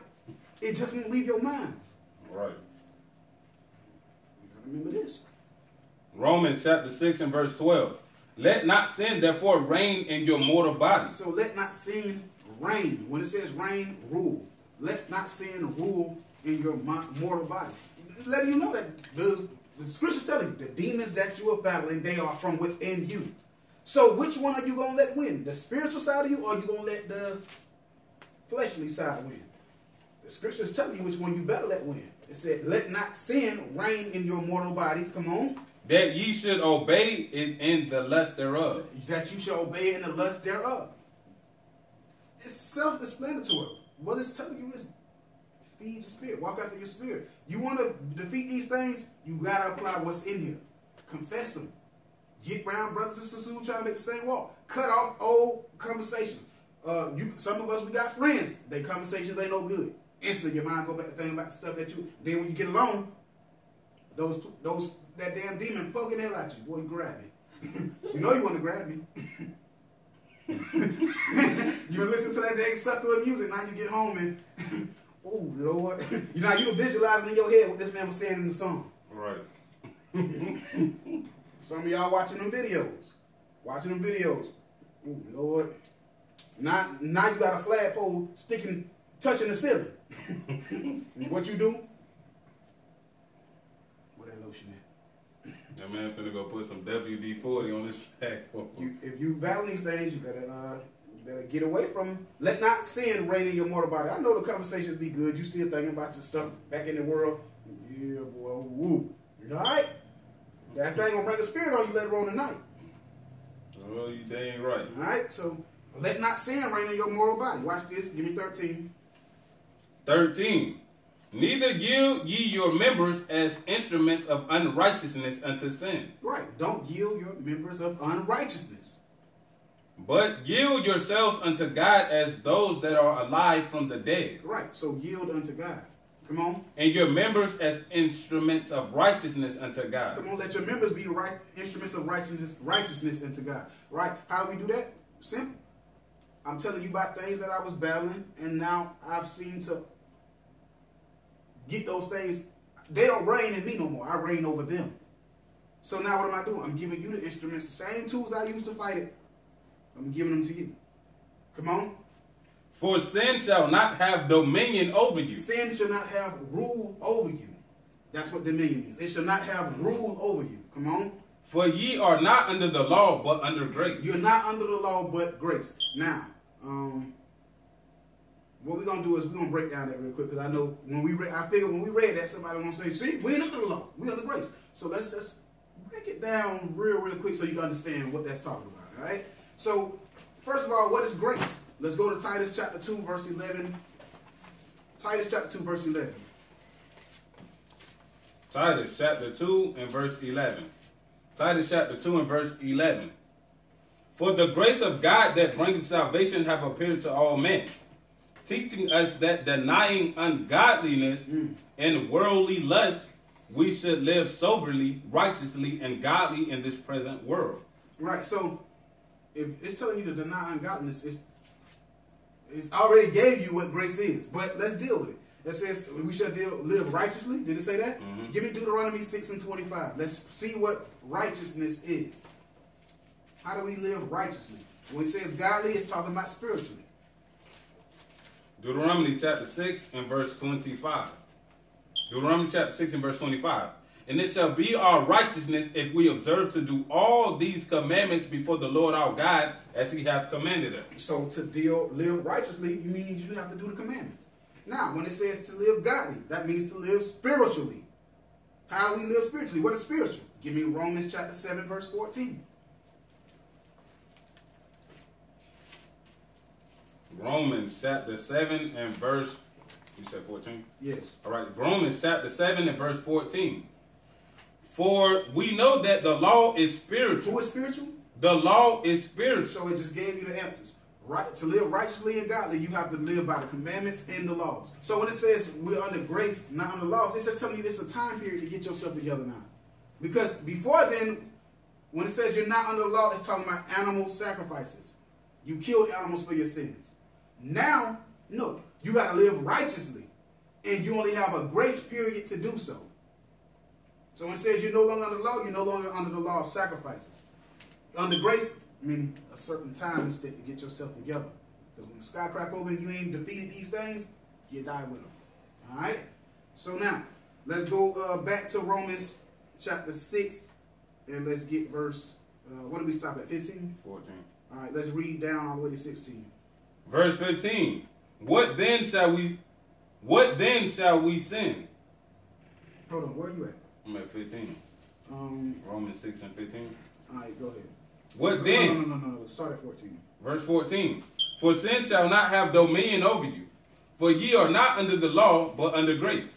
it just won't leave your mind. Right. You gotta remember this. Romans chapter 6 and verse 12. Let not sin therefore reign in your mortal body. So let not sin reign. When it says reign, rule. Let not sin rule in your mortal body. Letting you know that the scriptures tell you the demons that you are battling, they are from within you. So which one are you going to let win? The spiritual side of you, or are you going to let the fleshly side win? The scriptures tell you which one you better let win. It said, let not sin reign in your mortal body. Come on. That ye should obey it in the lust thereof. That you shall obey in the lust thereof. It's self-explanatory. What it's telling you is feed your spirit. Walk after your spirit. You want to defeat these things, you got to apply what's in here. Confess them. Get around brothers and sisters who try to make the same walk. Cut off old conversation. Some of us, we got friends. Their conversations ain't no good. Instantly, your mind go back to thinking about the stuff that you. Then when you get alone, that damn demon poking hell at you. Boy, you grab me. You know you want to grab me. You been listening to that dang sucker music. Now you get home and, oh Lord, you know you were visualizing in your head what this man was saying in the song. Right. Some of y'all watching them videos. Oh Lord. Now you got a flagpole touching the ceiling. What you do? Where that lotion at? That man finna go put some WD-40 on his flagpole. If you battle these things, you better get away from them. Let not sin reign in your mortal body. I know the conversations be good. You still thinking about your stuff back in the world. Yeah, boy, woo. You all right? That thing gonna bring a spirit on you later on tonight. Oh, you dang right. All right, so let not sin reign in your mortal body. Watch this. Give me 13. 13. Neither yield ye your members as instruments of unrighteousness unto sin. Right. Don't yield your members of unrighteousness. But yield yourselves unto God as those that are alive from the dead. Right. So yield unto God. Come on. And your members as instruments of righteousness unto God. Come on, let your members be instruments of righteousness unto God. Right? How do we do that? Simple. I'm telling you about things that I was battling, and now I've seen to get those things. They don't reign in me no more. I reign over them. So now what am I doing? I'm giving you the instruments, the same tools I used to fight it. I'm giving them to you. Come on. For sin shall not have dominion over you. Sin shall not have rule over you. That's what dominion means. It shall not have rule over you. Come on. For ye are not under the law, but under grace. You're not under the law, but grace. Now, what we're going to do is we're going to break down that real quick, because I know I figure when we read that, somebody going to say, see, we ain't under the law. We under grace. So let's just break it down real quick so you can understand what that's talking about. All right? So, first of all, what is grace? Let's go to Titus chapter 2, verse 11. Titus chapter 2, verse 11. Titus chapter 2 and verse 11. Titus chapter 2 and verse 11. For the grace of God that bringeth salvation have appeared to all men, teaching us that denying ungodliness and worldly lust, we should live soberly, righteously, and godly in this present world. Right. So if it's telling you to deny ungodliness, it's already gave you what grace is. But let's deal with it. It says we shall live righteously. Did it say that? Mm-hmm. Give me Deuteronomy 6:25. Let's see what righteousness is. How do we live righteously? When it says godly, it's talking about spiritually. Deuteronomy chapter 6 and verse 25. Deuteronomy chapter 6 and verse 25. And it shall be our righteousness if we observe to do all these commandments before the Lord our God as he hath commanded us. So to live righteously, you mean you have to do the commandments. Now, when it says to live godly, that means to live spiritually. How do we live spiritually? What is spiritual? Give me Romans chapter 7 verse 14. Romans chapter 7 and verse, you said 14? Yes. All right, Romans chapter 7 and verse 14. For we know that the law is spiritual. Who is spiritual? The law is spiritual. So it just gave you the answers. Right, to live righteously and godly, you have to live by the commandments and the laws. So when it says we're under grace, not under laws, it's just telling you it's a time period to get yourself together now. Because before then, when it says you're not under the law, it's talking about animal sacrifices. You killed animals for your sins. Now, no, you got to live righteously. And you only have a grace period to do so. So when it says you're no longer under the law, you're no longer under the law of sacrifices. Under grace, meaning a certain time instead to get yourself together. Because when the sky crack open and you ain't defeated these things, you die with them. All right? So now, let's go back to Romans chapter 6. And let's get verse, what did we stop at, 15? 14. All right, let's read down all the way to 16. Verse 15. What then shall we sin? Hold on, where are you at? I'm at 15. Romans 6 and 15. All right, go ahead. What then? No. Start at 14. Verse 14. For sin shall not have dominion over you, for ye are not under the law, but under grace.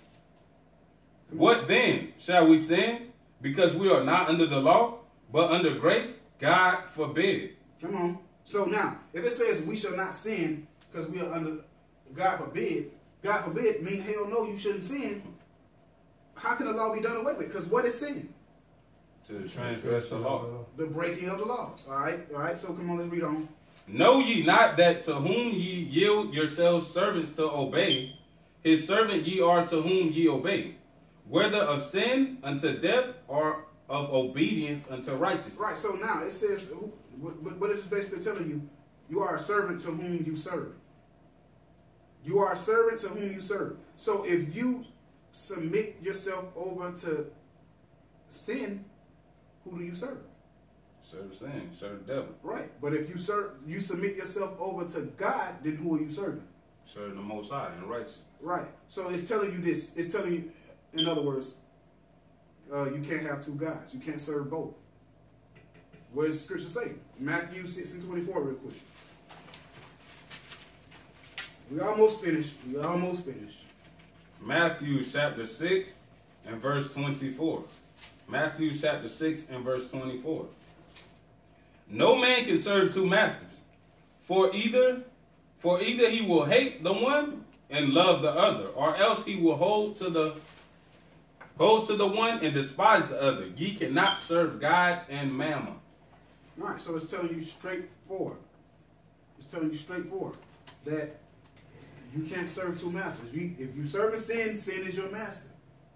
What then? Shall we sin because we are not under the law, but under grace? God forbid. Come on. So now, if it says we shall not sin because we are under, God forbid mean hell no, you shouldn't sin. How can the law be done away with? Because what is sin? To transgress the law. The breaking of the laws. All right. So come on, let's read on. Know ye not that to whom ye yield yourselves servants to obey, his servant ye are to whom ye obey, whether of sin unto death or of obedience unto righteousness. Right. So now it says, what is basically telling you? You are a servant to whom you serve. You are a servant to whom you serve. So if you submit yourself over to sin, who do you serve? Serve sin, serve the devil. Right. But if you submit yourself over to God, then who are you serving? Serve the Most High and righteousness. Right. So it's telling you this. It's telling you, in other words, you can't have two gods. You can't serve both. What does the scripture say? Matthew 6 and 24 real quick. We almost finished. Matthew chapter 6 and verse 24. Matthew chapter 6 and verse 24. No man can serve two masters, for either he will hate the one and love the other, or else he will hold to the one and despise the other. Ye cannot serve God and mammon. All right, so it's telling you straightforward. That you can't serve two masters. If you serving sin, sin is your master.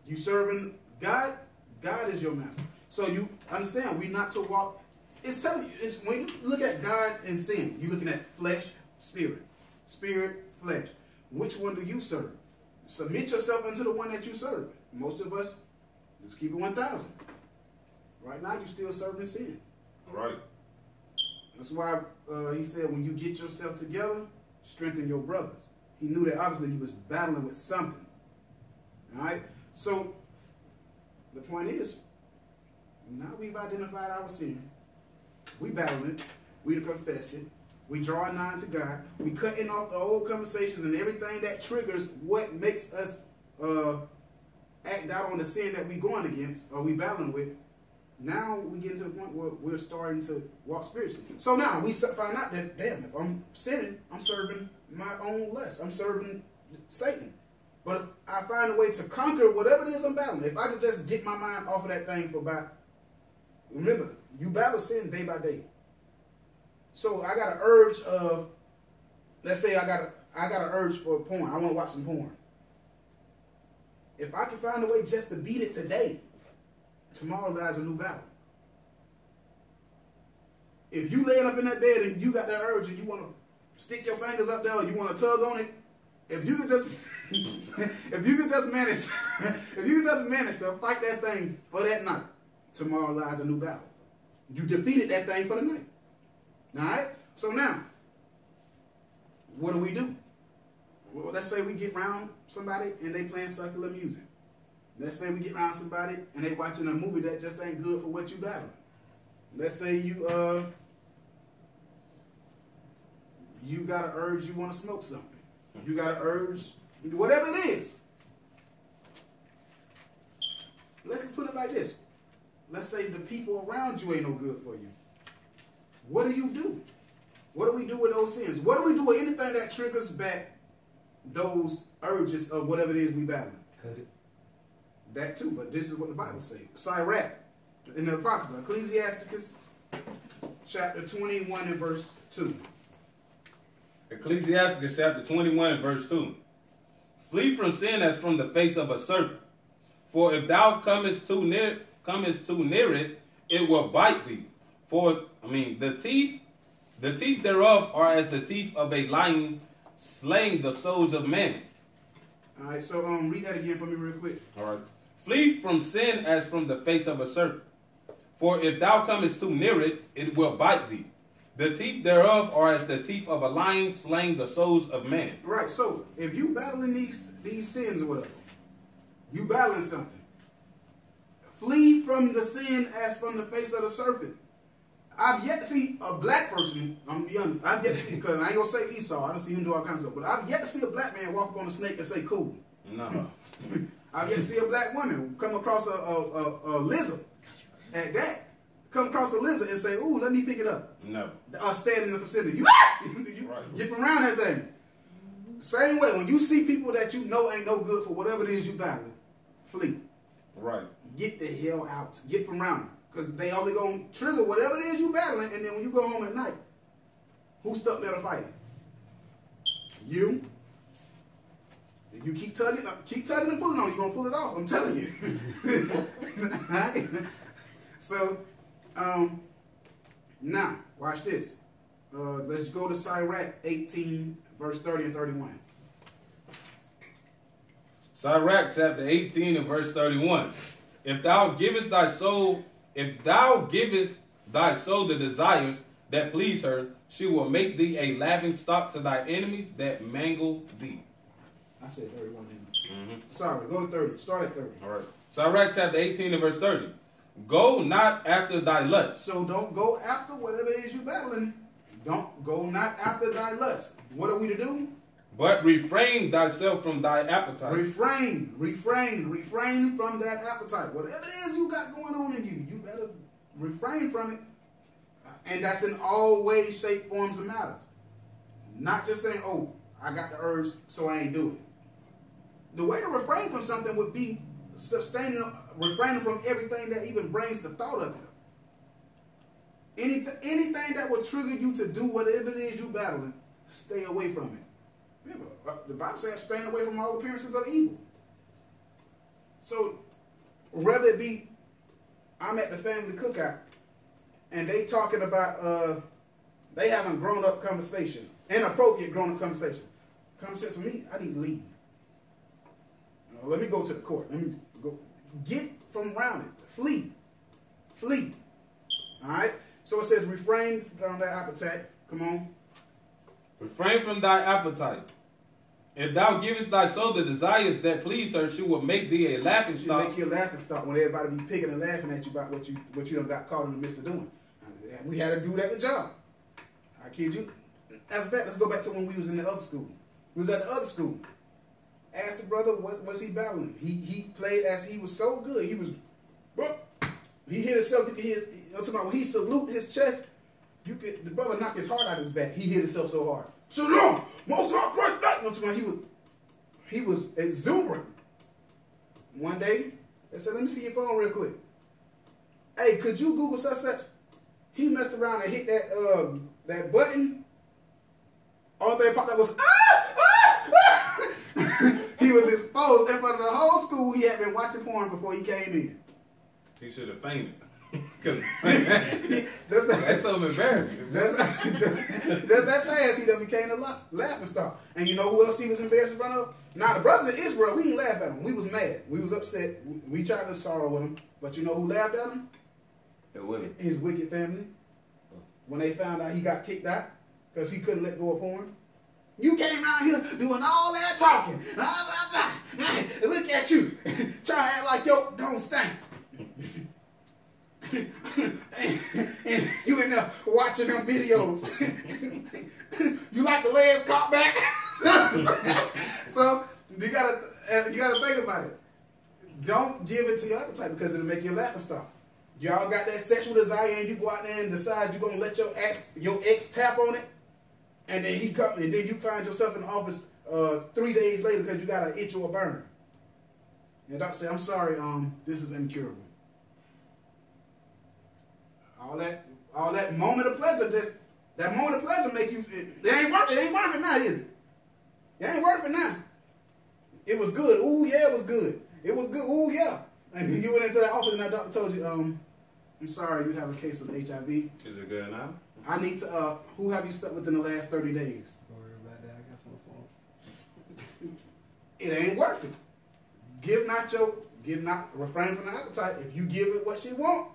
You serving God, God is your master. So you understand, we not to walk. It's telling you, when you look at God and sin, you're looking at flesh, spirit. Spirit, flesh. Which one do you serve? Submit yourself unto the one that you serve. Most of us, just keep it 1,000. Right now, you're still serving sin. Right. That's why he said, when you get yourself together, strengthen your brothers. He knew that obviously he was battling with something. All right? So, the point is, now we've identified our sin. We battled it. We confessed it. We draw nigh to God. We cutting off the old conversations and everything that triggers what makes us act out on the sin that we going against or we battling with. Now we get to the point where we're starting to walk spiritually. So now we find out that, damn, if I'm sinning, I'm serving my own lust. I'm serving Satan. But if I find a way to conquer whatever it is I'm battling, if I could just get my mind off of that thing for about, remember, you battle sin day by day. So I got an urge of, let's say I got an urge for porn. I want to watch some porn. If I can find a way just to beat it today, tomorrow lies a new battle. If you laying up in that bed and you got that urge and you want to stick your fingers up there or you want to tug on it, if you could just manage to fight that thing for that night, tomorrow lies a new battle. You defeated that thing for the night. Alright? So now, what do? Well, let's say we get around somebody and they playing secular music. Let's say we get around somebody and they watching a movie that just ain't good for what you battling. Let's say you got an urge, you want to smoke something. You got an urge, whatever it is. Let's put it like this. Let's say the people around you ain't no good for you. What do? What do we do with those sins? What do we do with anything that triggers back those urges of whatever it is we battling? Cut it. That too, but this is what the Bible says. Sirach, in the Apocrypha, Ecclesiasticus, chapter 21 and verse 2. Ecclesiasticus chapter 21 and verse 2. Flee from sin as from the face of a serpent. For if thou comest too near it, it will bite thee. The teeth thereof are as the teeth of a lion, slaying the souls of men. All right, so read that again for me real quick. All right. Flee from sin as from the face of a serpent. For if thou comest too near it, it will bite thee. The teeth thereof are as the teeth of a lion, slaying the souls of men. Right, so if you battling these sins or whatever, you battling something. Flee from the sin as from the face of the serpent. I've yet to see a black person, I'm gonna be honest, I've yet to see, because I ain't gonna say Esau, I don't see him do all kinds of stuff, but I've yet to see a black man walk up on a snake and say, cool. No. I've yet to see a black woman come across a lizard at that. Come across a lizard and say, ooh, let me pick it up. No. Stand in the vicinity. You Right. get around that thing. Same way, when you see people that you know ain't no good for whatever it is you battling, flee. Right. Get the hell out. Get from around them. Because they only going to trigger whatever it is you battling, and then when you go home at night, who's stuck there to fight it? You. If you keep tugging and pulling on it, you're going to pull it off. I'm telling you. Right? So, now, watch this. Let's go to Sirach 18, verse 30 and 31. Sirach chapter 18 and verse 31. If thou givest thy soul the desires that please her, she will make thee a laughing stock to thy enemies that mangle thee. I said 31. Sorry, go to 30. Start at 30. All right. Sirach chapter 18 and verse 30. Go not after thy lust. So don't go after whatever it is you battling. Don't go not after thy lust. What are we to do? But refrain thyself from thy appetite. Refrain from that appetite. Whatever it is you got going on in you, you better refrain from it. And that's in all ways, shape, forms, and matters. Not just saying, oh, I got the urge, so I ain't do it. The way to refrain from something would be refraining from everything that even brings the thought of it. Anything that would trigger you to do whatever it is you battling, stay away from it. Remember, the Bible says staying away from all appearances of evil. So, whether it be, I'm at the family cookout, and they talking about, they having grown-up conversation, inappropriate grown-up conversation. Common sense for me, I need to leave. Let me go to the court. Let me go. Get from around it. Flee. Flee. All right? So it says refrain from that appetite. Come on. Refrain from thy appetite. If thou givest thy soul the desires that please her, she will make thee a laughing stock. She'll make you a laughing stock when everybody be picking and laughing at you about what you done got caught in the midst of doing. We had to do that at the job. I kid you. As a fact, let's go back to when we was in the other school. We was at the other school. Asked the brother, what was he battling? He played as he was so good. He hit himself. You can hear. I'm talking about when he salute his chest. The brother knocked his heart out of his back. He hit himself so hard. Shalom, most high Christ back. He was exuberant. One day, they said, let me see your phone real quick. Hey, could you Google such? He messed around and hit that button. All thing popped up was He was exposed in front of the whole school. He had been watching porn before he came in. He should have fainted. That's so embarrassing. Just that fast, he done became a laughing stock. And you know who else he was embarrassed in front of? Now, the brothers of Israel, we didn't laugh at him. We was mad. We was upset. We tried to sorrow with him. But you know who laughed at him? His wicked family. When they found out he got kicked out because he couldn't let go of porn. You came out here doing all that talking. Look at you. Trying to act like yo don't stink. And you in there watching them videos. You like the legs caught back. So you gotta think about it. Don't give it to your appetite because it'll make you laugh and stop. Y'all got that sexual desire and you go out there and decide you're gonna let your ex tap on it, and then he come and then you find yourself in the office 3 days later because you got an itch or a burner. And doctor say, I'm sorry, this is incurable. All that moment of pleasure, that moment of pleasure make you, it ain't worth it now, is it? It ain't worth it now. It was good. Ooh, yeah, it was good. It was good. Ooh, yeah. And then you went into that office and that doctor told you, I'm sorry, you have a case of HIV. Is it good now? I need to, who have you slept with in the last 30 days? Don't worry about that. I got some phone. It ain't worth it. Refrain from the appetite. If you give it what she want,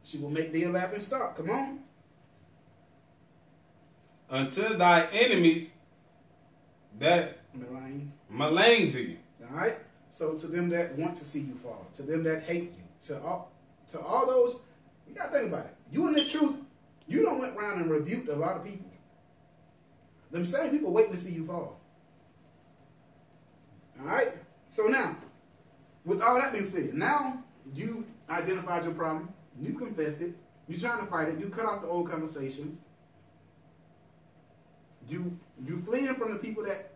she will make thee a laughing stock. Come on. Until thy enemies that malign thee. All right. So to them that want to see you fall, to them that hate you, to all those, you gotta think about it. You in this truth, you don't went around and rebuked a lot of people. Them same people waiting to see you fall. All right. So now, with all that being said, now you identified your problem. You confessed it. You're trying to fight it. You cut off the old conversations. You fleeing from the people that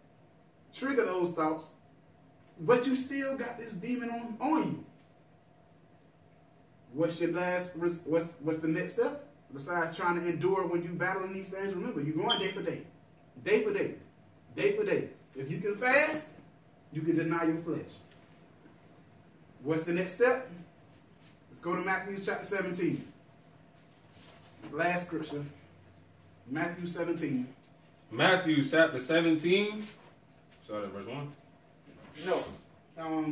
trigger those thoughts, but you still got this demon on you. What's your what's the next step? Besides trying to endure when you battling these things, remember, you're going day for day. Day for day. Day for day. If you can fast, you can deny your flesh. What's the next step? Let's go to Matthew chapter 17. Last scripture. Matthew 17. Matthew chapter 17. Start at verse 1. No.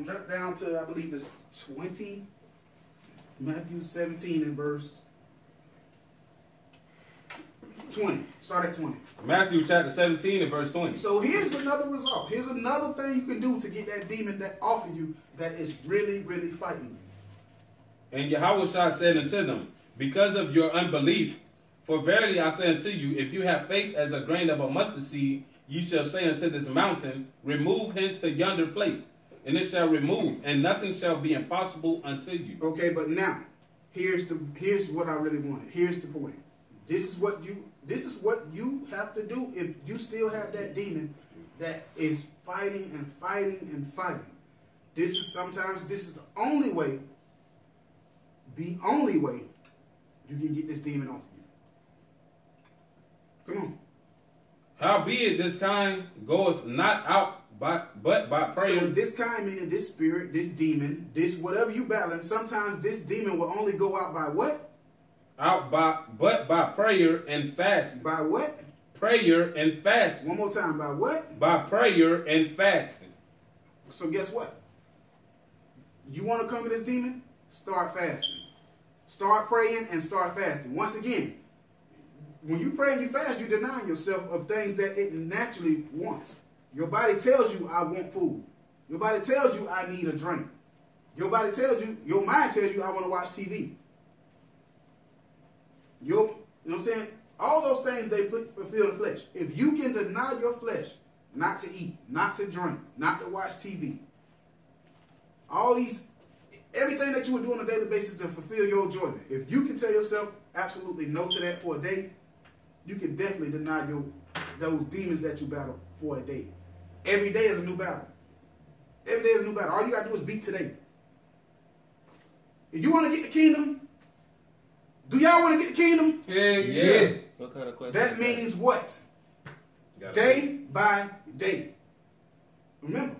Jump down to, I believe it's 20. Matthew 17 and verse 20. Start at 20. Matthew chapter 17 and verse 20. So here's another result. Here's another thing you can do to get that demon that off of you that is really, really fighting you. And Yahushua said unto them, because of your unbelief, for verily I say unto you, if you have faith as a grain of a mustard seed, you shall say unto this mountain, remove hence to yonder place, and it shall remove, and nothing shall be impossible unto you. Okay, but now, here's what I really wanted. Here's the point. This is what you have to do if you still have that demon that is fighting and fighting and fighting. This is the only way you can get this demon off you. Come on. Howbeit this kind goeth not out but by prayer. So this kind meaning this spirit, this demon, this whatever you battling, sometimes this demon will only go out by what? But by prayer and fasting. By what? Prayer and fasting. One more time. By what? By prayer and fasting. So guess what? You want to conquer this demon? Start fasting. Start praying and start fasting. Once again, when you pray and you fast, you deny yourself of things that it naturally wants. Your body tells you, I want food. Your body tells you, I need a drink. Your body tells you, your mind tells you, I want to watch TV. You know what I'm saying? All those things, they fulfill the flesh. If you can deny your flesh not to eat, not to drink, not to watch TV, everything that you would do on a daily basis to fulfill your enjoyment, if you can tell yourself absolutely no to that for a day, you can definitely deny those demons that you battle for a day. Every day is a new battle. Every day is a new battle. All you got to do is beat today. If you want to get the kingdom, do y'all want to get the kingdom? Yeah. What kind of question? That means what? Day by day. Remember,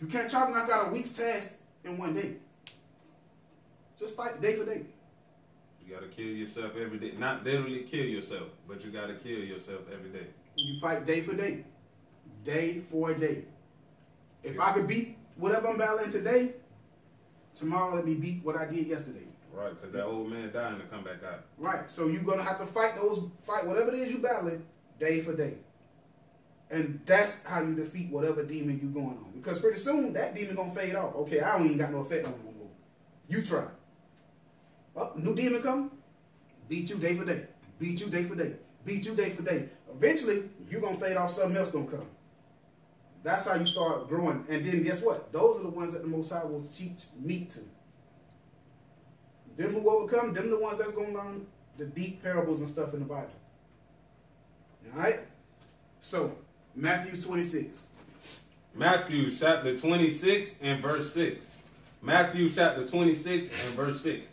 you can't try to knock out a week's task in one day. Just fight day for day. You gotta kill yourself every day. Not literally kill yourself, but you gotta kill yourself every day. You fight day for day. Day for day. If I could beat whatever I'm battling today, tomorrow let me beat what I did yesterday. Right, because that old man dying to come back out. Right. So you're gonna have to fight whatever it is you battling day for day. And that's how you defeat whatever demon you're going on. Because pretty soon that demon gonna fade off. Okay, I don't even got no effect on it no more. You try. Oh, new demon come, beat you day for day. Beat you day for day. Beat you day for day. Eventually, you're gonna fade off, something else gonna come. That's how you start growing. And then guess what? Those are the ones that the Most High will teach meat to. Them who overcome, them the ones that's gonna learn the deep parables and stuff in the Bible. Alright? So, Matthew 26. Matthew chapter 26 and verse 6. Matthew chapter 26 and verse 6.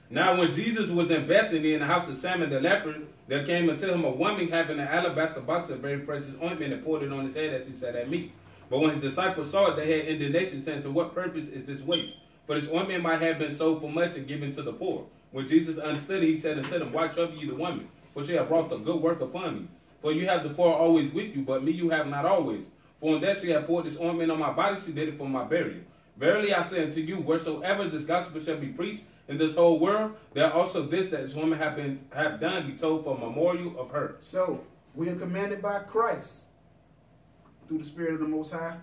Now when Jesus was in Bethany in the house of Simon the leper, there came unto him a woman having an alabaster box of very precious ointment and poured it on his head as he sat at meat. But when his disciples saw it, they had indignation, saying, to what purpose is this waste? For this ointment might have been sold for much and given to the poor. When Jesus understood it, he said unto them, why trouble ye the woman? For she hath wrought a good work upon me. For you have the poor always with you, but me you have not always. For in that she hath poured this ointment on my body, she did it for my burial. Verily I say unto you, wheresoever this gospel shall be preached in this whole world, there also this that this woman have done be told for a memorial of her. So, we are commanded by Christ, through the Spirit of the Most High,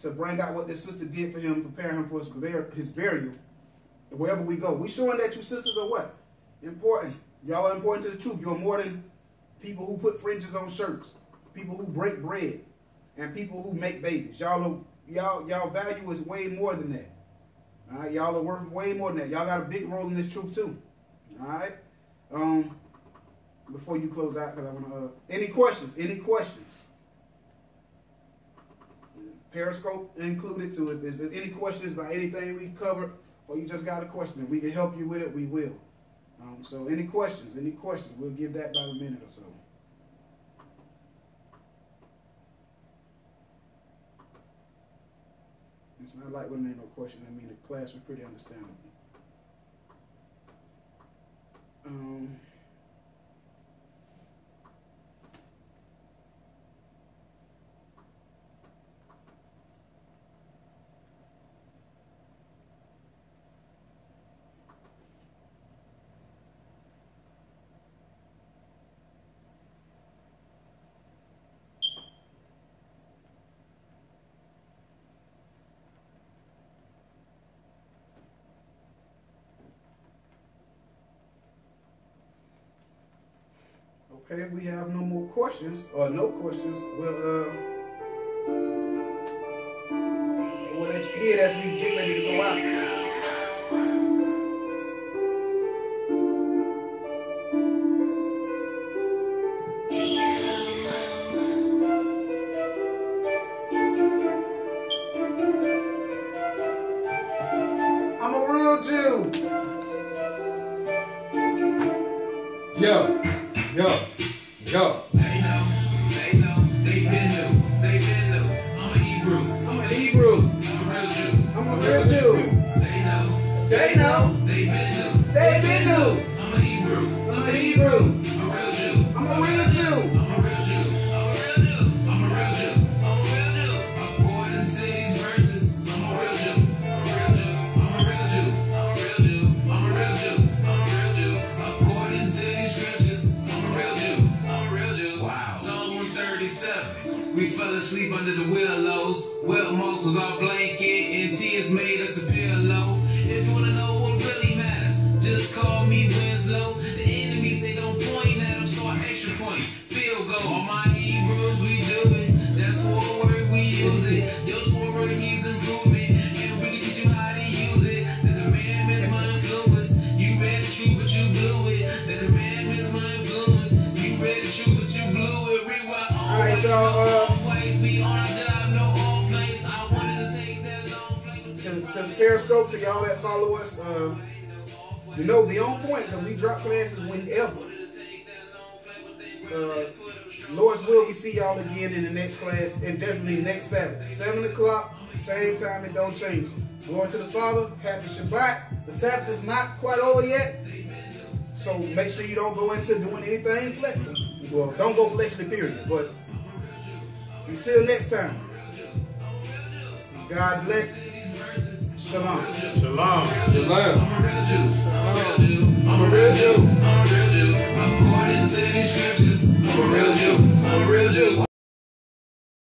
to bring out what this sister did for him, prepare him for his burial. Wherever we go. We showing that you sisters are what? Important. Y'all are important to the truth. You're more than people who put fringes on shirts, people who break bread, and people who make babies. Y'all value is way more than that. All right, y'all are worth way more than that. Y'all got a big role in this truth too. All right. Before you close out, because I want to. Any questions? Any questions? Periscope included too. If there's any questions about anything we covered, or you just got a question, and we can help you with it, we will. So any questions? Any questions? We'll give that about a minute or so. It's not like when there ain't no question. I mean, the class was pretty understandable. Okay, if we have no more questions, or no questions, we'll let you hear it as we get ready to go out. I'm a real Jew. Yo. They know, they been new. I'm a Hebrew. I'm a Hebrew. I'm a real Jew. I'm a real Jew. They know, They they been new. They've been new. I'm a Hebrew. I'm a Hebrew. I'm a real Jew. I'm a real Jew. I'm a real Jew. I'm a real Jew. I'm a real Jew. According to these verses, I'm a real Jew. I'm a real Jew. I'm a real Jew. I'm a real Jew. I'm a real Jew. According to these scriptures, I'm a real Jew. I'm a real Jew. Wow. Psalm 137. We fell asleep under the willows. Wet moss was our blanket, and tears made us a pillow. If you wanna know what really matters, just call me Winslow. The enemy say don't point at him, so I extra point. Field goal. All my Hebrews, we do it. That's one word we use it. Your small word needs improvement, and we can teach you how to use it. The commandments my influence. You read the truth, but you blew it. The commandments my influence. You read the truth, but you blew it. Rewind. to the Periscope, to y'all that follow us, you know, be on point because we drop classes whenever. Lord's will, we see y'all again in the next class, and definitely next Sabbath, 7 o'clock, same time. It don't change. Glory to the Father. Happy Shabbat. The Sabbath is not quite over yet, so make sure you don't go into doing anything fleshly. Well, don't go fleshly, period. But until next time, God bless. Shalom. Shalom. Shalom. I'm a real Jew. According to these scriptures, I'm a real Jew. I'm a real Jew.